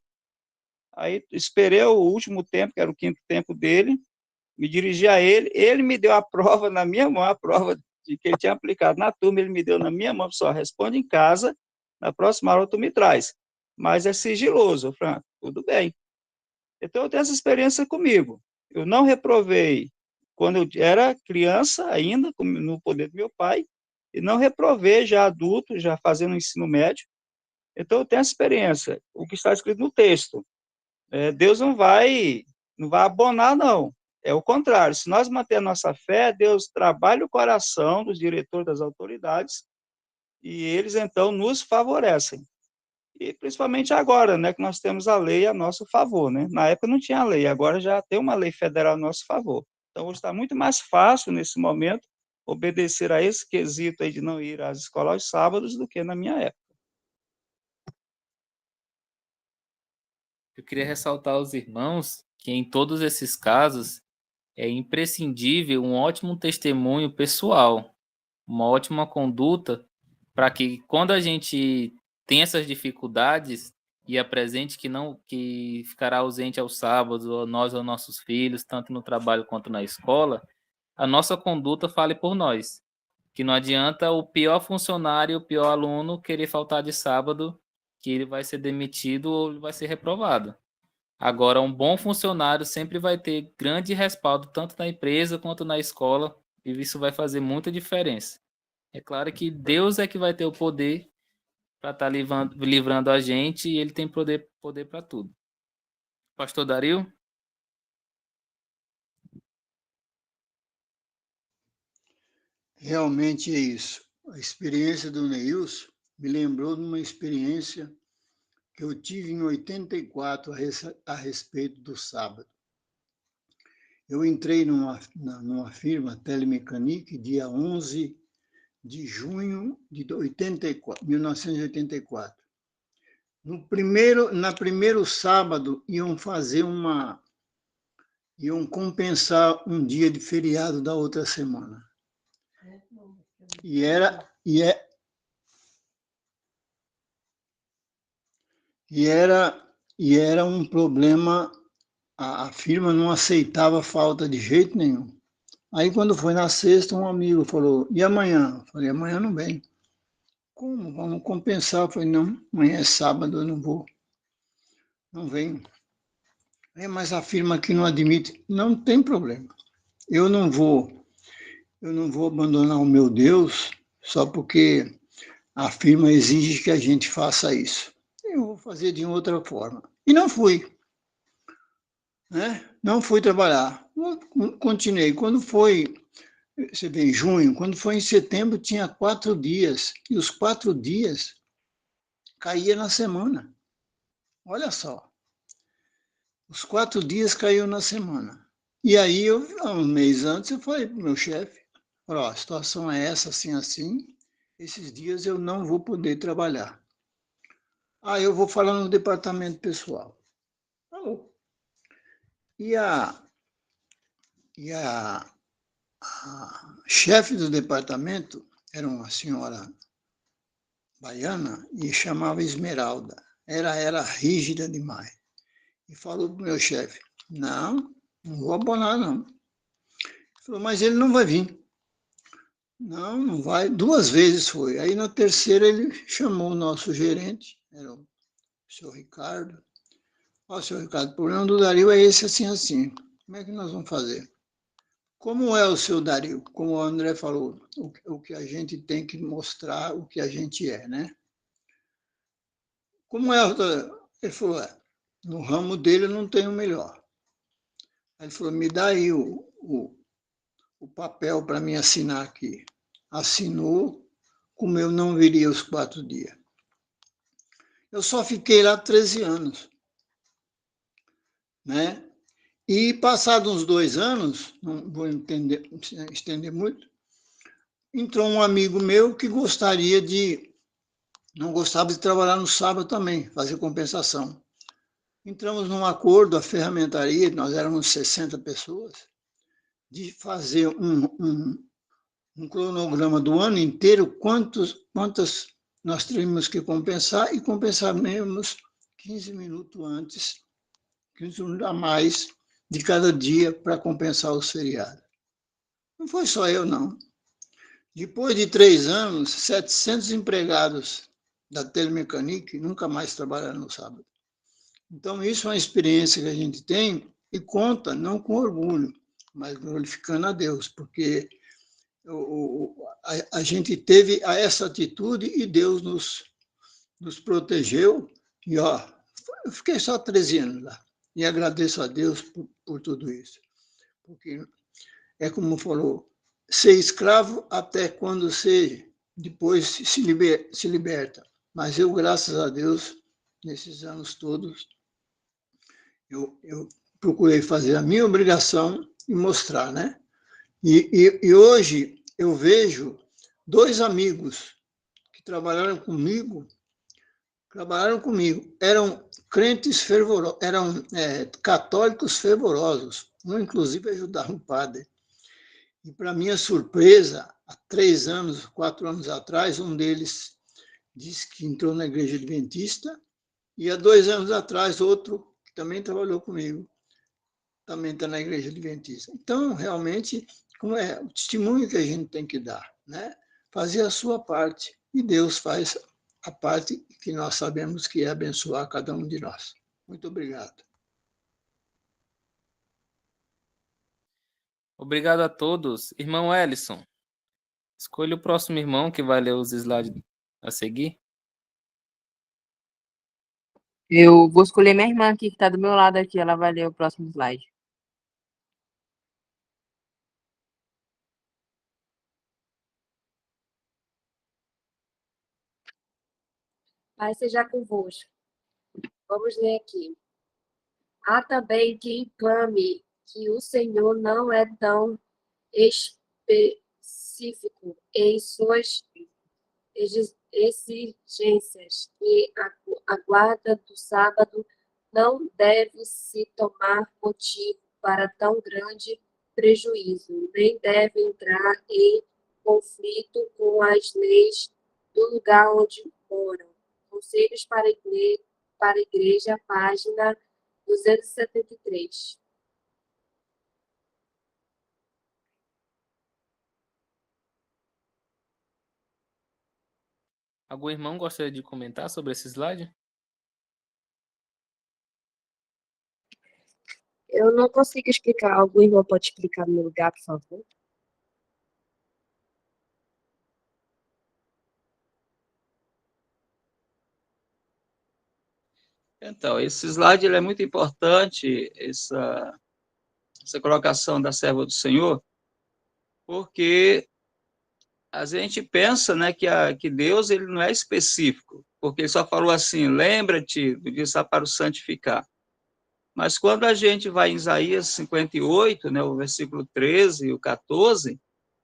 Aí esperei o último tempo, que era o 5º tempo dele, me dirigi a ele, ele me deu a prova na minha mão, a prova de que ele tinha aplicado na turma, ele me deu na minha mão: só responde em casa, na próxima aula tu me traz. Mas é sigiloso. Eu falei: ah, tudo bem. Então, eu tenho essa experiência comigo. Eu não reprovei quando eu era criança ainda, no poder do meu pai, e não reprovei já adulto, já fazendo o ensino médio, Então, eu tenho essa experiência. O que está escrito no texto. Deus não vai abonar, não. É o contrário. Se nós mantermos a nossa fé, Deus trabalha o coração dos diretores das autoridades e eles, então, nos favorecem. E principalmente agora, né, que nós temos a lei a nosso favor, né? Na época não tinha lei, agora já tem uma lei federal a nosso favor. Então, hoje está muito mais fácil, nesse momento, obedecer a esse quesito aí de não ir às escolas aos sábados do que na minha época. Eu queria ressaltar aos irmãos que em todos esses casos é imprescindível um ótimo testemunho pessoal, uma ótima conduta, para que quando a gente tem essas dificuldades e apresente que ficará ausente aos sábados, ou nós ou nossos filhos, tanto no trabalho quanto na escola, a nossa conduta fale por nós. Que não adianta o pior funcionário, o pior aluno querer faltar de sábado, que ele vai ser demitido ou ele vai ser reprovado. Agora, um bom funcionário sempre vai ter grande respaldo, tanto na empresa quanto na escola, e isso vai fazer muita diferença. É claro que Deus é que vai ter o poder para estar livrando a gente, e ele tem poder para tudo. Pastor Dario? Realmente é isso. A experiência do Neilson me lembrou de uma experiência que eu tive em 84 a respeito do sábado. Eu entrei numa firma Telemecanique dia 11 de junho de 1984. Na primeiro sábado iam compensar um dia de feriado da outra semana. E era um problema. A firma não aceitava falta de jeito nenhum. Aí, quando foi na sexta, um amigo falou, e amanhã? Eu falei, amanhã não vem. Como? Vamos compensar? Eu falei, não, amanhã é sábado, eu não vou. Não venho. Mas a firma aqui não admite. Não tem problema. Eu não vou abandonar o meu Deus só porque a firma exige que a gente faça isso. Eu vou fazer de outra forma. E não fui. Né? Não fui trabalhar. Continuei. Quando foi, você vê, em junho, quando foi em setembro, tinha 4 dias. E os 4 dias caía na semana. Olha só. Os 4 dias caiu na semana. E aí, um mês antes, eu falei para o meu chefe, a situação é essa, assim, assim, esses dias eu não vou poder trabalhar. Eu vou falar no departamento pessoal. Falou. E a chefe do departamento era uma senhora baiana e chamava Esmeralda. Era rígida demais. E falou para o meu chefe, não vou abonar, não. Ele falou, mas ele não vai vir. Não vai. 2 vezes foi. Aí, na terceira, ele chamou o nosso gerente, era o senhor Ricardo. Senhor Ricardo, o problema do Dario é esse, assim, assim. Como é que nós vamos fazer? Como é o seu Dario? Como o André falou, o que a gente tem que mostrar, o que a gente é, né? Como é? Ele falou, no ramo dele não tem o melhor. Aí ele falou, me dá aí o papel para mim assinar aqui. Assinou, como eu não viria os 4 dias. Eu só fiquei lá 13 anos. Né? E passados uns 2 anos, não vou estender muito, entrou um amigo meu que não gostava de trabalhar no sábado também, fazer compensação. Entramos num acordo, a ferramentaria, nós éramos 60 pessoas, de fazer um cronograma do ano inteiro, quantas nós teríamos que compensar, e compensaremos 15 minutos antes, 15 minutos a mais de cada dia para compensar os feriados. Não foi só eu, não. Depois de 3 anos, 700 empregados da Telemecanique nunca mais trabalharam no sábado. Então, isso é uma experiência que a gente tem e conta, não com orgulho, mas glorificando a Deus, porque a gente teve essa atitude e Deus nos protegeu, e ó, eu fiquei só 13 anos lá. E agradeço a Deus por tudo isso. Porque é como falou, ser escravo até quando você depois se liberta. Mas eu, graças a Deus, nesses anos todos, eu procurei fazer a minha obrigação e mostrar, né? E hoje eu vejo 2 amigos que trabalharam comigo, eram crentes fervorosos, eram católicos fervorosos, um inclusive ajudava um padre. E para minha surpresa, há 3 anos, 4 anos atrás, um deles disse que entrou na igreja adventista, e há 2 anos atrás, outro que também trabalhou comigo, também está na igreja adventista. Então, realmente, como é o testemunho que a gente tem que dar, né? Fazer a sua parte, e Deus faz a parte que nós sabemos que é abençoar cada um de nós. Muito obrigado. Obrigado a todos. Irmão Ellison, escolha o próximo irmão que vai ler os slides a seguir. Eu vou escolher minha irmã aqui, que está do meu lado aqui. Ela vai ler o próximo slide. Pai seja convosco. Vamos ler aqui. Há também quem clame que o Senhor não é tão específico em suas exigências que a guarda do sábado não deve se tomar motivo para tão grande prejuízo, nem deve entrar em conflito com as leis do lugar onde moram. Conselhos para a Igreja, página 273. Algum irmão gostaria de comentar sobre esse slide? Eu não consigo explicar. Algum irmão pode explicar no meu lugar, por favor? Então, esse slide ele é muito importante, essa colocação da serva do Senhor, porque a gente pensa, né, que Deus ele não é específico, porque ele só falou assim, lembra-te do dia para o santificar. Mas quando a gente vai em Isaías 58, né, o versículo 13 e o 14,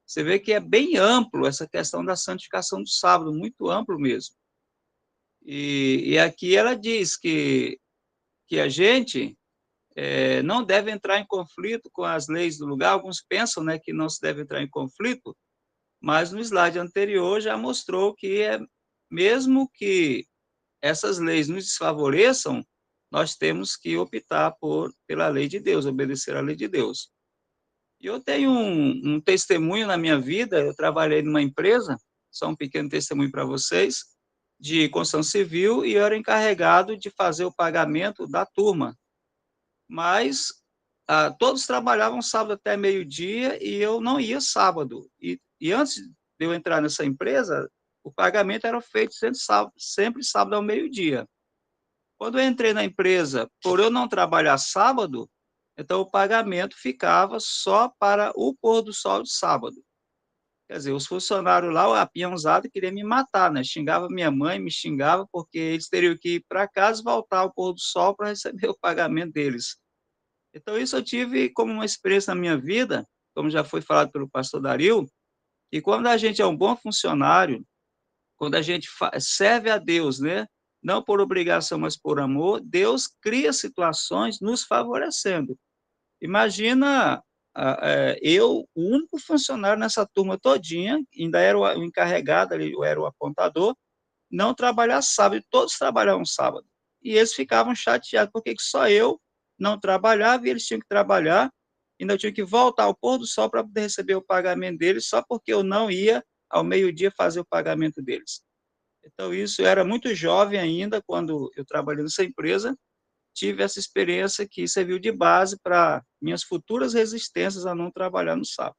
você vê que é bem amplo essa questão da santificação do sábado, muito amplo mesmo. E aqui ela diz que a gente não deve entrar em conflito com as leis do lugar. Alguns pensam, né, que não se deve entrar em conflito, mas no slide anterior já mostrou que mesmo que essas leis nos desfavoreçam, nós temos que optar pela lei de Deus, obedecer à lei de Deus. E eu tenho um testemunho na minha vida, eu trabalhei numa empresa, só um pequeno testemunho para vocês, de construção civil, e eu era encarregado de fazer o pagamento da turma. Mas todos trabalhavam sábado até meio-dia e eu não ia sábado. E antes de eu entrar nessa empresa, o pagamento era feito sempre sábado ao meio-dia. Quando eu entrei na empresa, por eu não trabalhar sábado, então o pagamento ficava só para o pôr do sol de sábado. Quer dizer, os funcionários lá, a peãozada, queria me matar, né? Xingava minha mãe, me xingava, porque eles teriam que ir para casa e voltar ao pôr do sol para receber o pagamento deles. Então, isso eu tive como uma experiência na minha vida, como já foi falado pelo pastor Dario, e quando a gente é um bom funcionário, quando a gente serve a Deus, né? Não por obrigação, mas por amor, Deus cria situações nos favorecendo. Imagina eu, o único funcionário nessa turma todinha, ainda era o encarregado, eu era o apontador, não trabalhar sábado, e todos trabalhavam sábado. E eles ficavam chateados, porque só eu não trabalhava e eles tinham que trabalhar, ainda tinham que voltar ao pôr do sol para poder receber o pagamento deles, só porque eu não ia ao meio-dia fazer o pagamento deles. Então, isso, eu era muito jovem ainda, quando eu trabalhei nessa empresa, tive essa experiência que serviu de base para minhas futuras resistências a não trabalhar no sábado.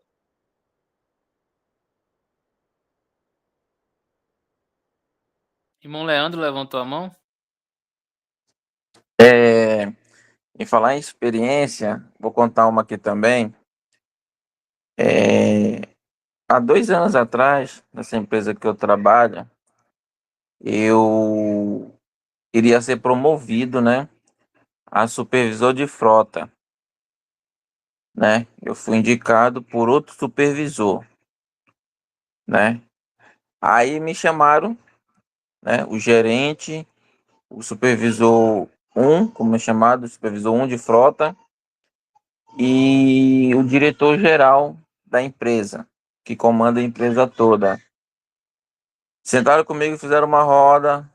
Irmão Leandro levantou a mão? Em falar em experiência, vou contar uma aqui também. Há 2 anos atrás, nessa empresa que eu trabalho, eu iria ser promovido, né, a supervisor de frota, né? Eu fui indicado por outro supervisor, né? Aí me chamaram, né, o gerente, o supervisor um, como é chamado, o supervisor um de frota, e o diretor-geral da empresa, que comanda a empresa toda. Sentaram comigo, fizeram uma roda,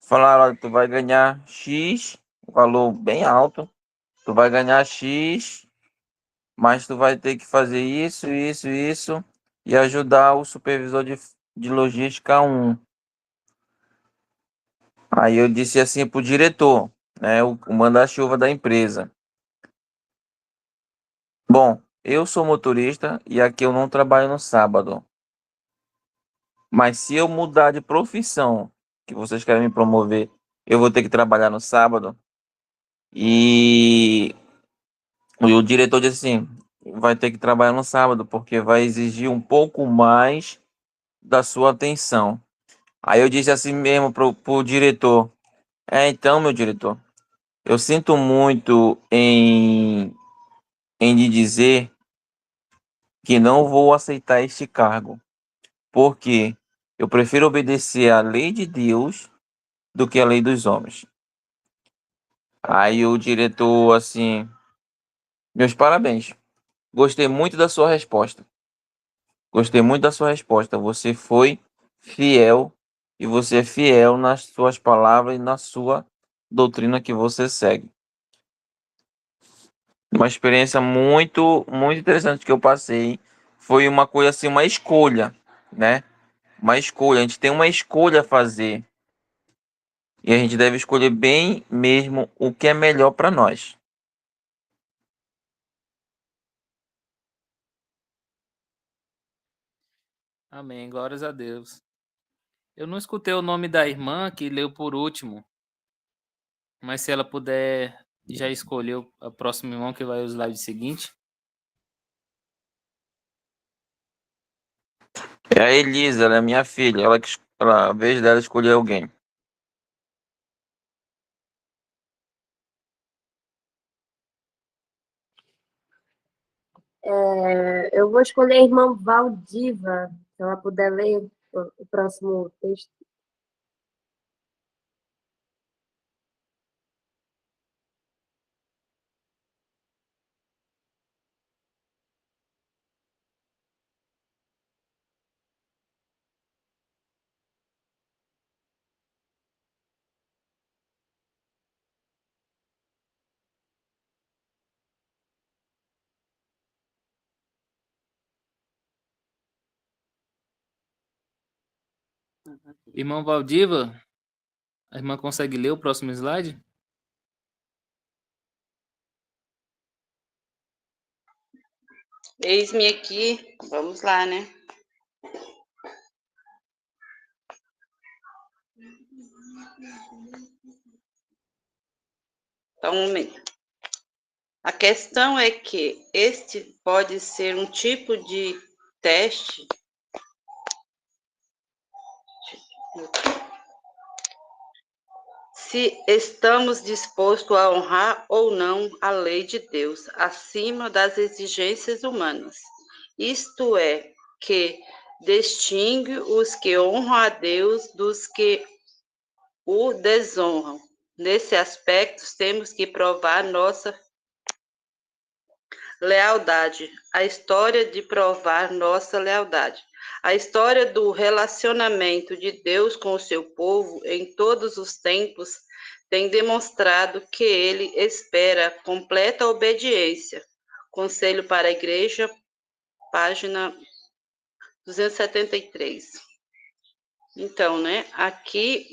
falaram: olha, tu vai ganhar X, um valor bem alto, tu vai ganhar X, mas tu vai ter que fazer isso, isso, isso, e ajudar o supervisor de logística um. Aí eu disse assim pro diretor, né, o manda-chuva da empresa: bom, eu sou motorista e aqui eu não trabalho no sábado. Mas se eu mudar de profissão, que vocês querem me promover, eu vou ter que trabalhar no sábado. E o diretor disse assim: vai ter que trabalhar no sábado, porque vai exigir um pouco mais da sua atenção. Aí eu disse assim mesmo pro diretor: então, meu diretor, eu sinto muito em lhe dizer que não vou aceitar este cargo, porque eu prefiro obedecer à lei de Deus do que à lei dos homens. Aí o diretor, assim: meus parabéns. Gostei muito da sua resposta. Gostei muito da sua resposta. Você foi fiel e você é fiel nas suas palavras e na sua doutrina que você segue. Uma experiência muito, muito interessante que eu passei. Foi uma coisa assim, uma escolha, né? Uma escolha. A gente tem uma escolha a fazer e a gente deve escolher bem mesmo o que é melhor para nós. Amém, glórias a Deus. Eu não escutei o nome da irmã que leu por último, mas se ela puder já escolher a próxima irmã que vai ao slide seguinte. É a Elisa, ela é minha filha. A vez dela escolher alguém. Eu vou escolher a irmã Valdiva, se ela puder ler o próximo texto. Irmã Valdiva, a irmã consegue ler o próximo slide? Eis-me aqui, vamos lá, né? Então, um momento. A questão é que este pode ser um tipo de teste se estamos dispostos a honrar ou não a lei de Deus acima das exigências humanas. Isto é, que distingue os que honram a Deus dos que o desonram. Nesse aspecto, temos que provar nossa lealdade. A história de provar nossa lealdade. A história do relacionamento de Deus com o seu povo em todos os tempos tem demonstrado que ele espera completa obediência. Conselho para a Igreja, página 273. Então, né, aqui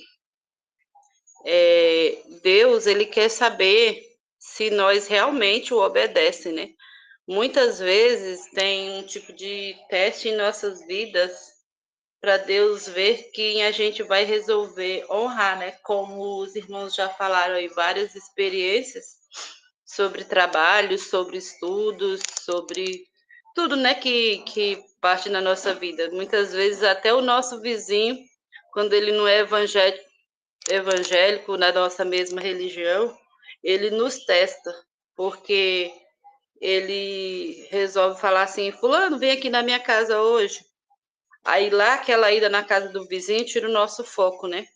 Deus, ele quer saber se nós realmente o obedecem, né? Muitas vezes tem um tipo de teste em nossas vidas para Deus ver quem a gente vai resolver honrar, né? Como os irmãos já falaram aí, várias experiências sobre trabalho, sobre estudos, sobre tudo, né, que parte na nossa vida. Muitas vezes até o nosso vizinho, quando ele não é evangélico na nossa mesma religião, ele nos testa, porque ele resolve falar assim, fulano, vem aqui na minha casa hoje. Aí lá, aquela ida na casa do vizinho tira o nosso foco, né?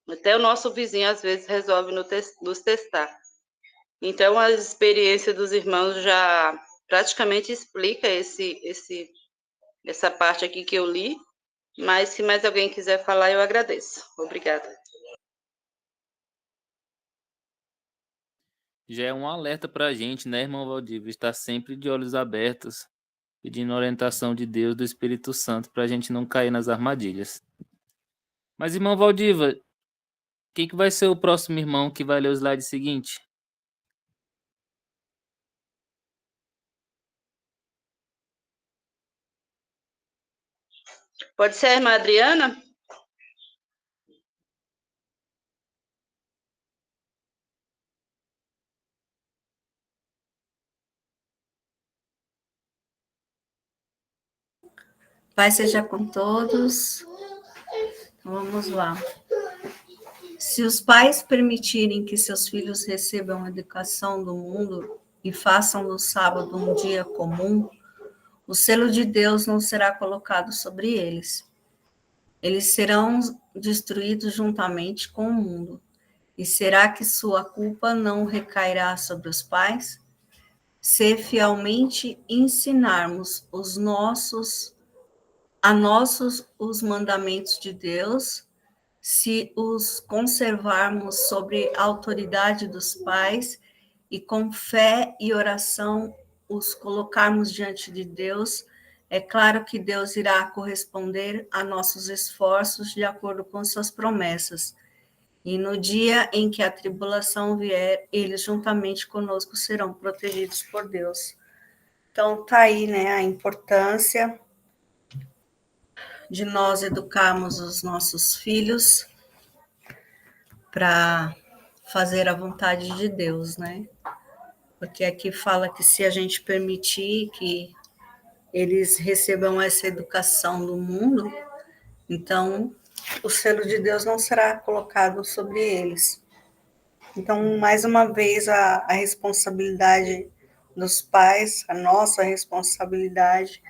Até o nosso vizinho, às vezes, resolve nos testar. Então, a experiência dos irmãos já praticamente explica essa parte aqui que eu li, mas se mais alguém quiser falar, eu agradeço. Obrigada. Já é um alerta para a gente, né, irmão Valdívia? Estar sempre de olhos abertos, pedindo orientação de Deus, do Espírito Santo, para a gente não cair nas armadilhas. Mas, irmão Valdívia, quem que vai ser o próximo irmão que vai ler o slide seguinte? Pode ser a irmã Adriana? Paz seja com todos. Então, vamos lá. Se os pais permitirem que seus filhos recebam a educação do mundo e façam do sábado um dia comum, o selo de Deus não será colocado sobre eles. Eles serão destruídos juntamente com o mundo. E será que sua culpa não recairá sobre os pais? Se fielmente ensinarmos os mandamentos de Deus, se os conservarmos sobre a autoridade dos pais e com fé e oração os colocarmos diante de Deus, é claro que Deus irá corresponder a nossos esforços de acordo com suas promessas. E no dia em que a tribulação vier, eles juntamente conosco serão protegidos por Deus. Então, tá aí, né, a importância de nós educarmos os nossos filhos para fazer a vontade de Deus, né? Porque aqui fala que se a gente permitir que eles recebam essa educação do mundo, então o selo de Deus não será colocado sobre eles. Então, mais uma vez, a responsabilidade dos pais, a nossa responsabilidade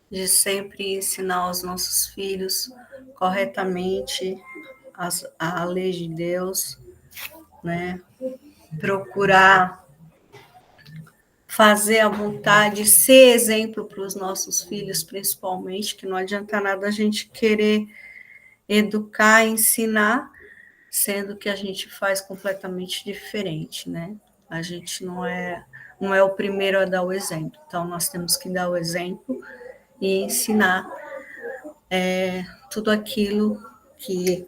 de sempre ensinar os nossos filhos corretamente a lei de Deus, né? Procurar fazer a vontade, ser exemplo para os nossos filhos, principalmente, que não adianta nada a gente querer educar, ensinar, sendo que a gente faz completamente diferente, né? A gente não é o primeiro a dar o exemplo, então nós temos que dar o exemplo e ensinar tudo aquilo que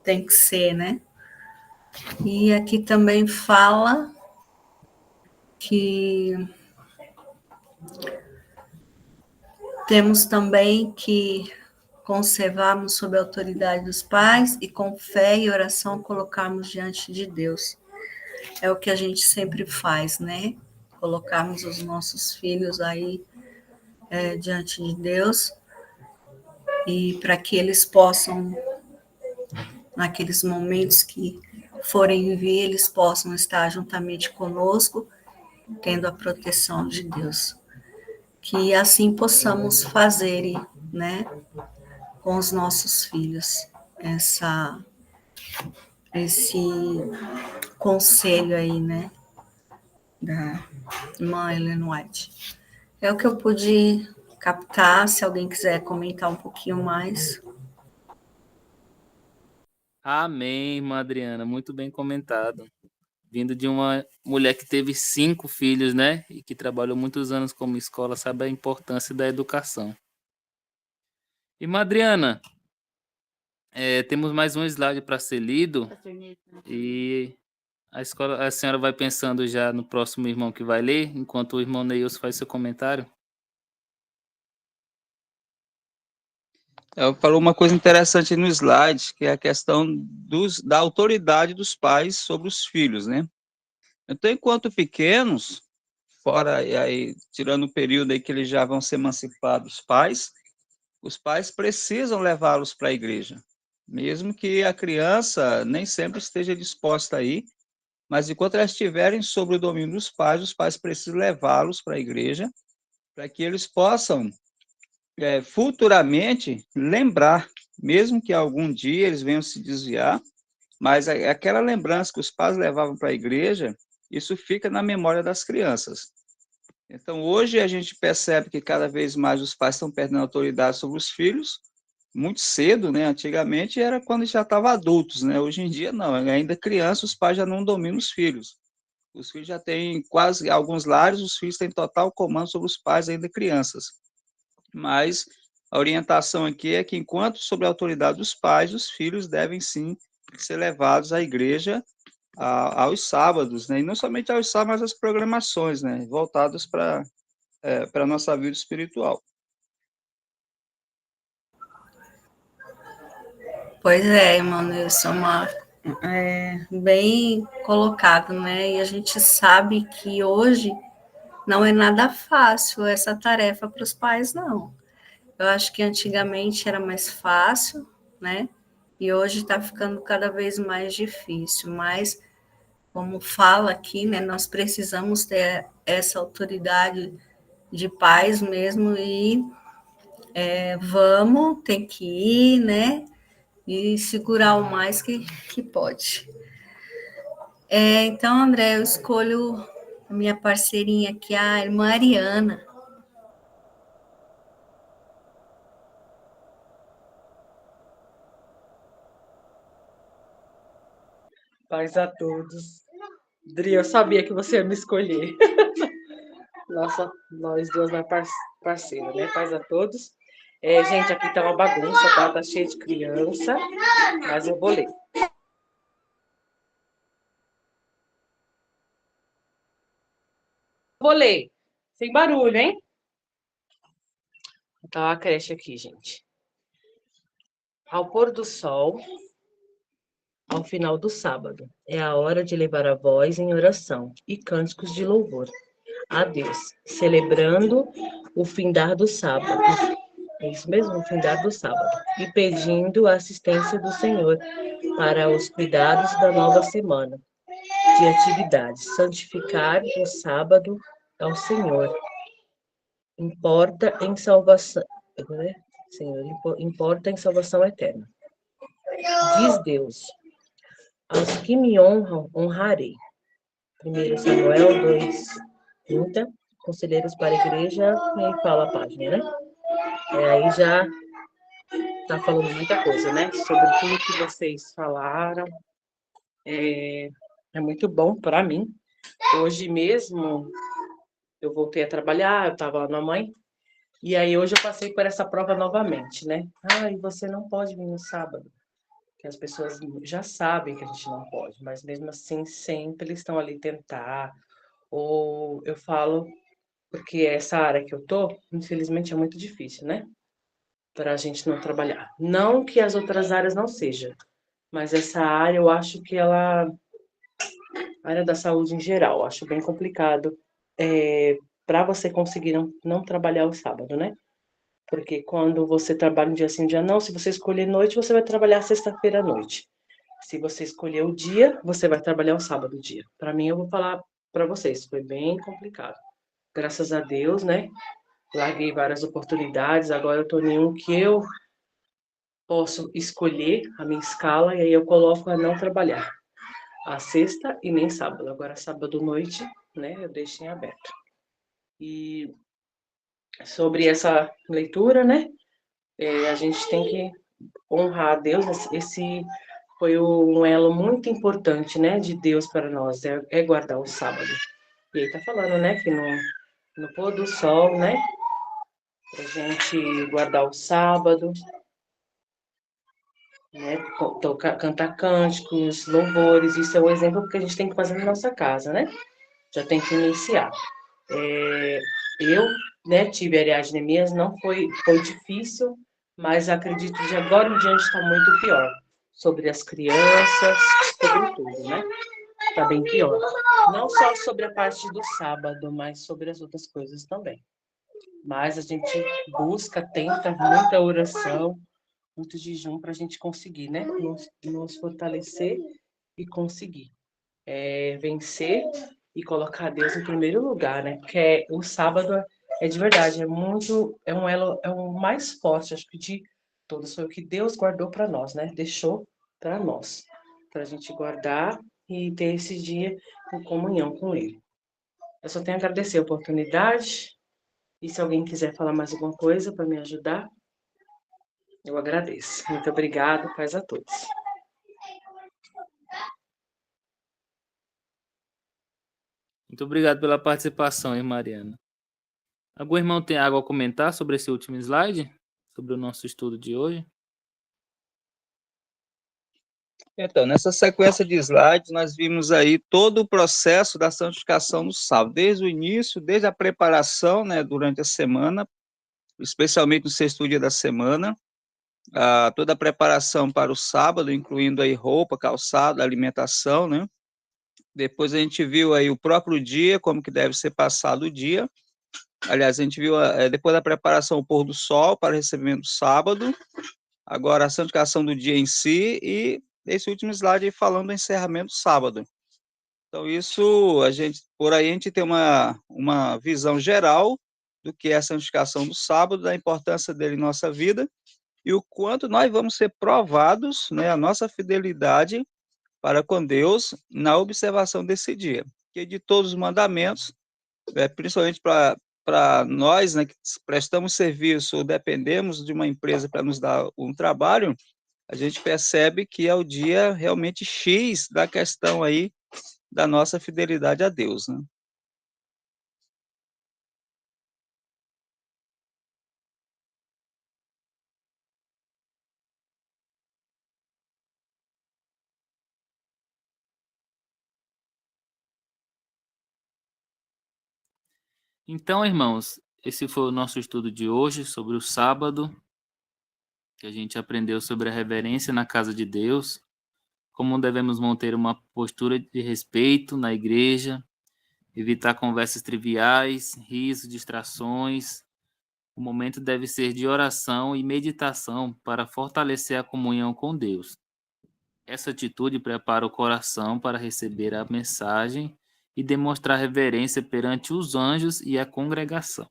tem que ser, né? E aqui também fala que temos também que conservarmos sob a autoridade dos pais e com fé e oração colocarmos diante de Deus. É o que a gente sempre faz, né? Colocarmos os nossos filhos aí diante de Deus e para que eles possam, naqueles momentos que forem vir, eles possam estar juntamente conosco, tendo a proteção de Deus. Que assim possamos fazer, né, com os nossos filhos, esse conselho aí, né, da irmã Ellen White. É o que eu pude captar, se alguém quiser comentar um pouquinho mais. Amém, irmã Adriana, muito bem comentado. Vindo de uma mulher que teve 5 filhos, né? E que trabalhou muitos anos como escola, sabe a importância da educação. Irmã Adriana, temos mais um slide para ser lido. E a senhora vai pensando já no próximo irmão que vai ler, enquanto o irmão Neilson faz seu comentário. Falou uma coisa interessante no slide, que é a questão da autoridade dos pais sobre os filhos, né? Então, enquanto pequenos, fora, e aí, tirando o período aí que eles já vão ser emancipados pais, os pais precisam levá-los para a igreja, mesmo que a criança nem sempre esteja disposta a ir, mas enquanto elas estiverem sob o domínio dos pais, os pais precisam levá-los para a igreja, para que eles possam futuramente lembrar, mesmo que algum dia eles venham se desviar, mas aquela lembrança que os pais levavam para a igreja, isso fica na memória das crianças. Então, hoje a gente percebe que cada vez mais os pais estão perdendo autoridade sobre os filhos, muito cedo, né? Antigamente era quando já estavam adultos, né? Hoje em dia não, ainda criança, os pais já não dominam os filhos. Os filhos já têm quase, alguns lares, os filhos têm total comando sobre os pais ainda crianças. Mas a orientação aqui é que enquanto sob a autoridade dos pais, os filhos devem sim ser levados à igreja aos sábados, né? E não somente aos sábados, mas às programações, né? Voltadas para a nossa vida espiritual. Pois é, irmão, isso bem colocado, né? E a gente sabe que hoje não é nada fácil essa tarefa para os pais, não. Eu acho que antigamente era mais fácil, né? E hoje está ficando cada vez mais difícil. Mas, como fala aqui, né? Nós precisamos ter essa autoridade de pais mesmo e tem que ir, né? E segurar o mais que pode. Então, André, eu escolho a minha parceirinha aqui, a irmã Ariana. Paz a todos. Dri, eu sabia que você ia me escolher. Nossa, nós duas na parceira, né? Paz a todos. Gente, aqui tá uma bagunça, tá? Tá cheio de criança, mas eu vou ler. Vou ler, sem barulho, hein? Tá a creche aqui, gente. Ao pôr do sol, ao final do sábado, é a hora de levar a voz em oração e cânticos de louvor a Deus, celebrando o findar do sábado. É isso mesmo, o findar do sábado. E pedindo a assistência do Senhor para os cuidados da nova semana de atividades. Santificar o sábado ao Senhor. Importa em salvação, né? Senhor, importa em salvação eterna. Diz Deus: aos que me honram, honrarei. 1 Samuel 2:30. Conselheiros para a igreja, e fala a página, né? Aí já tá falando muita coisa, né? Sobre tudo que vocês falaram. É muito bom para mim. Hoje mesmo eu voltei a trabalhar, eu estava lá na mãe, e aí hoje eu passei por essa prova novamente, né? E você não pode vir no sábado. Que as pessoas já sabem que a gente não pode, mas mesmo assim sempre eles estão ali tentar. Ou eu falo, porque essa área que eu tô, infelizmente é muito difícil, né? Para a gente não trabalhar. Não que as outras áreas não sejam, mas essa área eu acho que ela, a área da saúde em geral, eu acho bem complicado para você conseguir não trabalhar o sábado, né? Porque quando você trabalha um dia sim, um dia não, se você escolher noite, você vai trabalhar sexta-feira à noite. Se você escolher o dia, você vai trabalhar o sábado o dia. Para mim, eu vou falar para vocês, foi bem complicado. Graças a Deus, né? Larguei várias oportunidades, agora eu estou em um que eu posso escolher a minha escala e aí eu coloco a não trabalhar. A sexta e nem sábado. Agora, sábado à noite, né? Eu deixo em aberto. E sobre essa leitura, né? A gente tem que honrar a Deus. Esse foi um elo muito importante, né? De Deus para nós, é guardar o sábado. E aí tá falando, né? Que no pôr do sol, né? A gente guardar o sábado, né? Cantar cânticos, louvores. Isso é o exemplo que a gente tem que fazer na nossa casa, né? Já tem que iniciar. Eu, né, tive Ariadnemias, não foi difícil, mas acredito que de agora em diante está muito pior. Sobre as crianças, sobre tudo, né? Está bem pior. Não só sobre a parte do sábado, mas sobre as outras coisas também. Mas a gente busca, tenta, muita oração, muito jejum para a gente conseguir, né? Nos fortalecer e conseguir vencer e colocar Deus em primeiro lugar, né? Porque o sábado é de verdade, é um elo, é o mais forte, acho que de todos, foi o que Deus guardou para nós, né? Deixou para nós, para a gente guardar e ter esse dia em comunhão com Ele. Eu só tenho a agradecer a oportunidade e se alguém quiser falar mais alguma coisa para me ajudar, eu agradeço. Muito obrigada, paz a todos. Muito obrigado pela participação, hein, Mariana. Algum irmão tem algo a comentar sobre esse último slide? Sobre o nosso estudo de hoje? Então, nessa sequência de slides, nós vimos aí todo o processo da santificação no sábado, desde o início, desde a preparação, né, durante a semana, especialmente no sexto dia da semana, toda a preparação para o sábado, incluindo aí roupa, calçado, alimentação, né? Depois a gente viu aí o próprio dia, como que deve ser passado o dia. Aliás, a gente viu depois da preparação o pôr do sol para o recebimento do sábado, agora a santificação do dia em si e esse último slide aí falando do encerramento do sábado. Então isso, por aí a gente tem uma visão geral do que é a santificação do sábado, da importância dele em nossa vida e o quanto nós vamos ser provados, né, a nossa fidelidade para com Deus na observação desse dia. Que de todos os mandamentos, principalmente para nós, né, que prestamos serviço ou dependemos de uma empresa para nos dar um trabalho, a gente percebe que é o dia realmente X da questão aí da nossa fidelidade a Deus, né? Então, irmãos, esse foi o nosso estudo de hoje sobre o sábado, que a gente aprendeu sobre a reverência na casa de Deus, como devemos manter uma postura de respeito na igreja, evitar conversas triviais, risos, distrações. O momento deve ser de oração e meditação para fortalecer a comunhão com Deus. Essa atitude prepara o coração para receber a mensagem e demonstrar reverência perante os anjos e a congregação.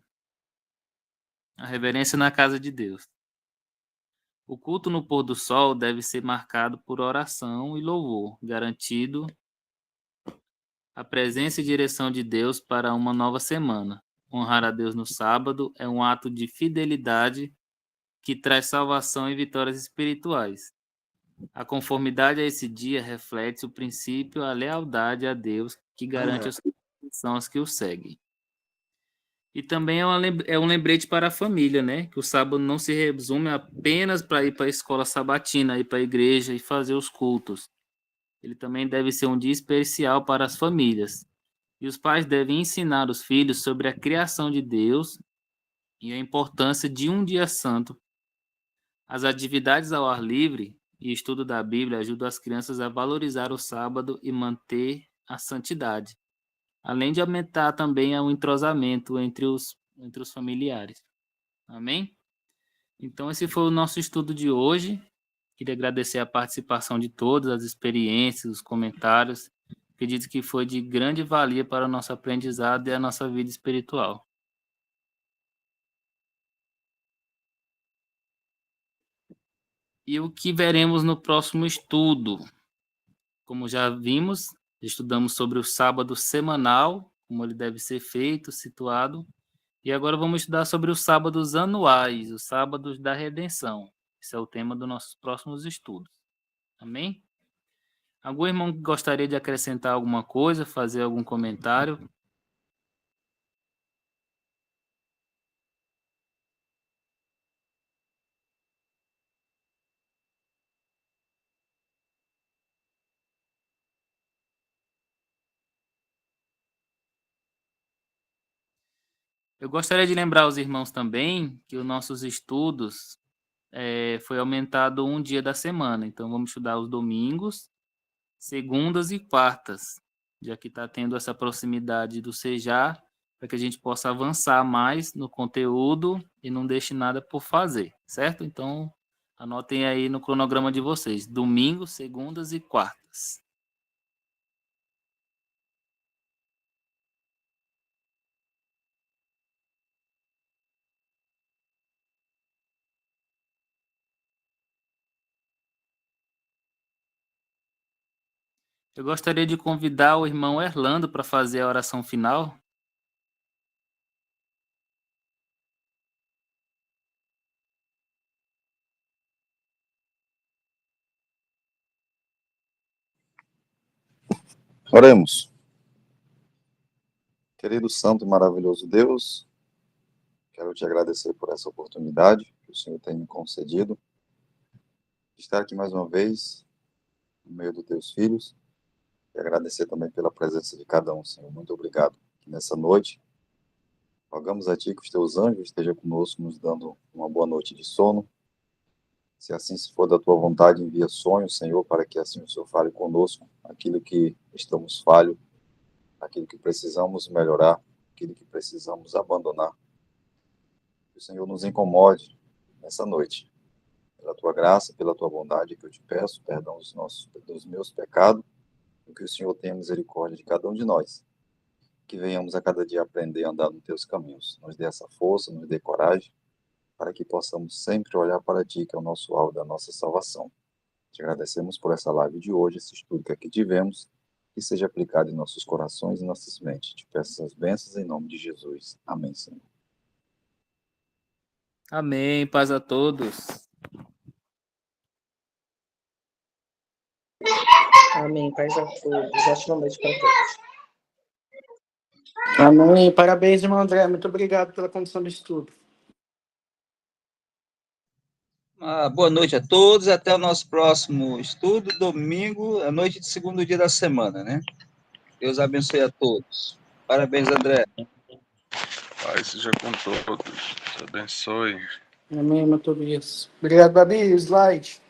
A reverência na casa de Deus. O culto no pôr do sol deve ser marcado por oração e louvor, garantido a presença e direção de Deus para uma nova semana. Honrar a Deus no sábado é um ato de fidelidade que traz salvação e vitórias espirituais. A conformidade a esse dia reflete o princípio, a lealdade a Deus, que garante as aos que o seguem. E também é um lembrete para a família, né? Que o sábado não se resume apenas para ir para a escola sabatina, ir para a igreja e fazer os cultos. Ele também deve ser um dia especial para as famílias. E os pais devem ensinar os filhos sobre a criação de Deus e a importância de um dia santo. As atividades ao ar livre e estudo da Bíblia ajudam as crianças a valorizar o sábado e manter a santidade, além de aumentar também o entrosamento entre os familiares. Amém? Então, esse foi o nosso estudo de hoje. Queria agradecer a participação de todos, as experiências, os comentários. Acredito que foi de grande valia para o nosso aprendizado e a nossa vida espiritual. E o que veremos no próximo estudo? Como já vimos, estudamos sobre o sábado semanal, como ele deve ser feito, situado. E agora vamos estudar sobre os sábados anuais, os sábados da redenção. Esse é o tema dos nossos próximos estudos. Amém? Algum irmão gostaria de acrescentar alguma coisa, fazer algum comentário? Eu gostaria de lembrar aos irmãos também que os nossos estudos foi aumentado um dia da semana. Então, vamos estudar os domingos, segundas e quartas, já que está tendo essa proximidade do CEJA, para que a gente possa avançar mais no conteúdo e não deixe nada por fazer, certo? Então, anotem aí no cronograma de vocês, domingos, segundas e quartas. Eu gostaria de convidar o irmão Erlando para fazer a oração final. Oremos. Querido Santo e maravilhoso Deus, quero te agradecer por essa oportunidade que o Senhor tem me concedido de estar aqui mais uma vez no meio dos teus filhos e agradecer também pela presença de cada um, Senhor. Muito obrigado. Que nessa noite, rogamos a Ti que os teus anjos estejam conosco, nos dando uma boa noite de sono. Se assim se for da Tua vontade, envia sonhos, Senhor, para que assim o Senhor fale conosco aquilo que estamos falhos, aquilo que precisamos melhorar, aquilo que precisamos abandonar. Que o Senhor nos incomode nessa noite. Pela Tua graça, pela Tua bondade, que eu te peço, perdão dos meus pecados, e que o Senhor tenha misericórdia de cada um de nós. Que venhamos a cada dia aprender a andar nos Teus caminhos. Nos dê essa força, nos dê coragem, para que possamos sempre olhar para Ti, que é o nosso alvo da nossa salvação. Te agradecemos por essa live de hoje, esse estudo que aqui tivemos, que seja aplicado em nossos corações e nossas mentes. Te peço essas bênçãos em nome de Jesus. Amém, Senhor. Amém. Paz a todos. Amém. Paz a todos. Ótima noite para todos. Amém. Parabéns, irmão André. Muito obrigado pela condução do estudo. Boa noite a todos, até o nosso próximo estudo, domingo, à noite de segundo dia da semana, né? Deus abençoe a todos. Parabéns, André. Pai seja com todos. Deus abençoe. Amém, irmão Tobias. Obrigado, Babi. Slide.